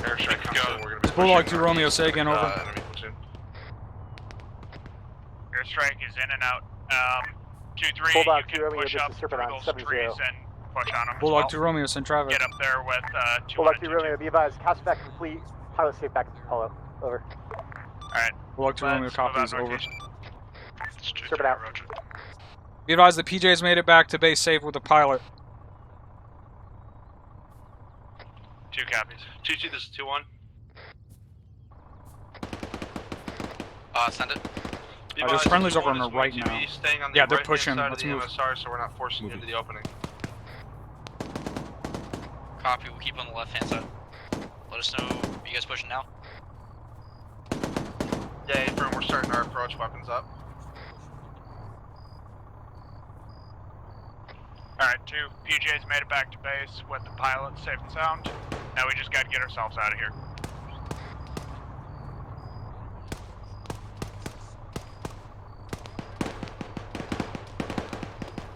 airstrike comes in, we're gonna be Bulldog pushing 2 Romeo, northeast say again, with, over. enemy platoon. Airstrike is in and out. 2-3, Bulldog you 2 can Romeo, push this up is through Serpent on those 70. trees and push on them. Bulldog as 2 well. Romeo, send traffic. Get up there with 2-1 Bulldog and 2 Romeo, be advised, cast back complete. Pilot safe back to Apollo. Over. Alright. Bulldog 2 Romeo, Let's move out copies, over. northeast. Serpent out. Roger. Be advised, the PJ's made it back to base safe with the pilot. 2 copies. 2-2, this is 2-1. Send it. Be There's advised, friendlies over on 2-1 the is right going to now. be staying on the Yeah, they're right-hand pushing. side Let's of the move. MSR, so we're not forcing you into the opening. Copy. We'll keep on the left hand side. Let us know. You guys pushing now? Yeah, affirm, we're starting our approach, weapons up. Alright, 2 PJ's made it back to base with the pilot safe and sound. Now we just gotta get ourselves out of here.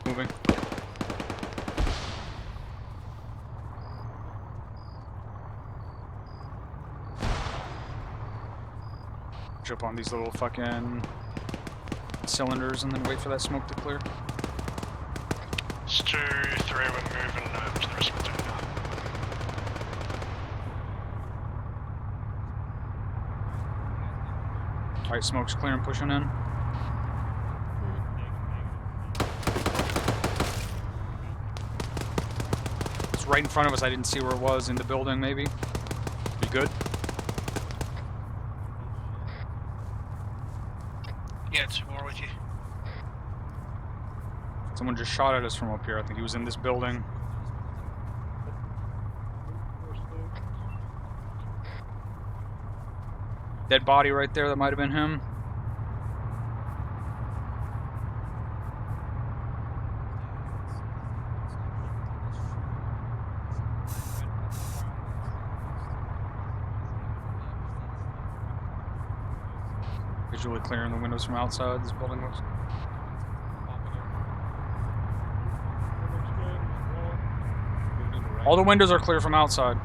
Moving. Jump on these little fucking cylinders and then wait for that smoke to clear. It's 2-3, we're moving over to the rest of the team now. Alright, smoke's clear and pushing in. It's right in front of us. I didn't see where it was. In the building, maybe. Be good. Yeah, 2 more with you. Someone just shot at us from up here. I think he was in this building. Dead body right there. That might have been him. Visually clearing the windows from outside. This building looks. All the windows are clear from outside.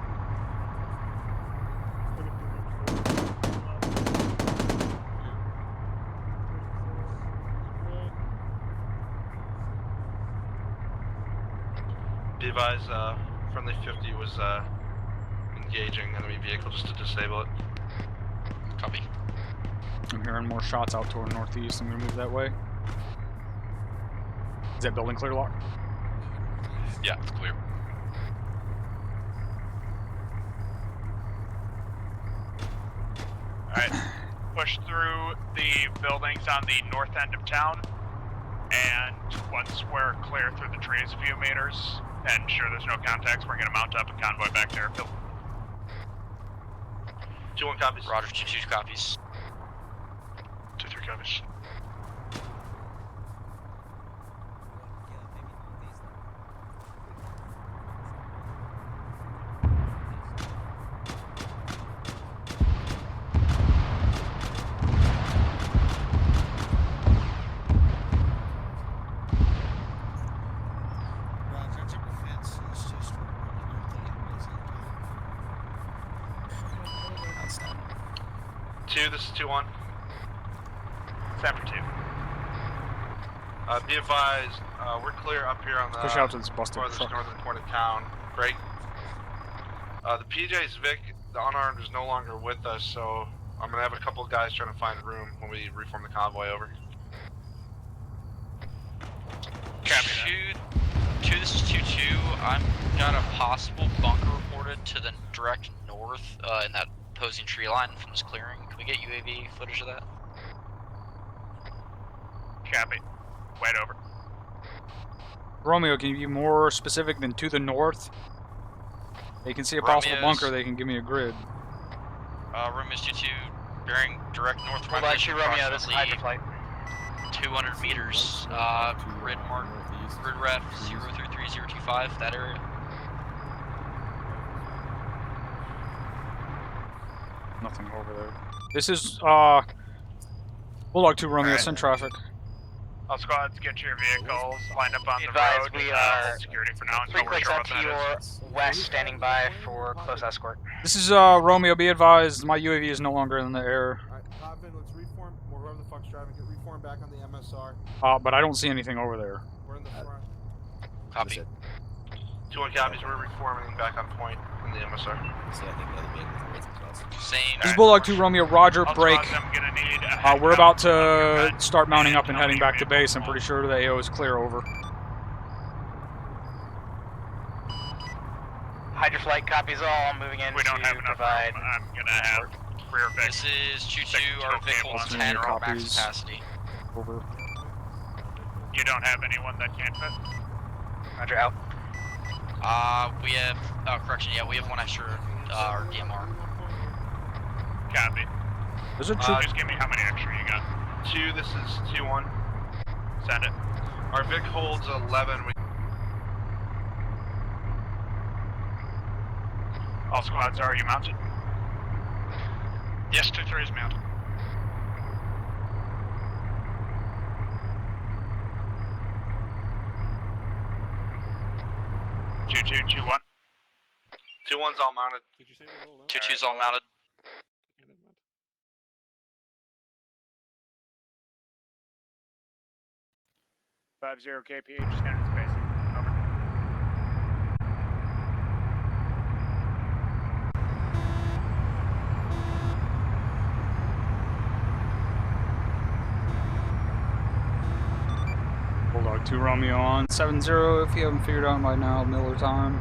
Be advised, friendly 50 was engaging enemy vehicle just to disable it. Copy. I'm hearing more shots out toward northeast. I'm gonna move that way. Is that building clear, Lock? Yeah, it's clear. Alright, push through the buildings on the north end of town, and once we're clear through the trees a few meters, and sure there's no contacts, we're gonna mount up and convoy back to airfield. 2-1 copies. Roger, 2-2 copies. 2-3 copies. Roger, I took the fence. It's just for Outstanding. 2, this is 2-1. Sector 2. Be advised, we're clear up here on the Push out to this busted farthest truck. northern point of town. Break. The PJ's Vic, the unarmed, is no longer with us, so I'm gonna have a couple of guys trying to find room when we reform the convoy over. This is 2-2. I've got a possible bunker reported to the direct north in that opposing tree line from this clearing. Can we get UAV footage of that? Copy. Wait over. Romeo, can you be more specific than to the north? They can see a possible Romeo's- bunker, they can give me a grid. Romeo's 2-2, bearing direct north from Hold my on, position, Romeo, this is approximately Hydroflight. 200 meters. Grid mark, grid ref 033025, that area. Nothing over there. This is, Bulldog 2 Romeo, send traffic. All squads, get your vehicles lined up on the Advise road. we are security for now 3 until we're clicks sure out what to that your is. west, standing by for close escort. This is, Romeo, be advised, my UAV is no longer in the air. Alright, Potvin, let's reform, or whoever the fuck's driving, get reformed back on the MSR. But I don't see anything over there. We're in the front. Copy. 2-1 copies, we're reforming back on point in the MSR. Same. This is Bulldog 2 Romeo, Roger, All break. squads, I'm gonna need a We're head about count on your to bed. start mounting up and How heading many back to base. I'm pretty sure the AO is clear, over. Hydroflight copies all, moving in We don't to have enough provide. room. I'm gonna have rear Vic. This is 2-2, our Vic holds One. 10 or max Copies. capacity. Over. You don't have anyone that can't fit? Roger, out. We have, correction, yeah, we have one extra, our DMR. Copy. There's a troop. Just give me how many extra you got. 2, this is 2-1. Send it. Our Vic holds 11. All squads, are you mounted? Yes, 2-3 is mounted. Two, 2-1. 2-1's all mounted. Did you say we're all out? 2-2's all mounted. Okay, never mind. 50 KPH, standard spacing. Over. Bulldog 2 Romeo on 7-0 if you haven't figured out by now, Miller time.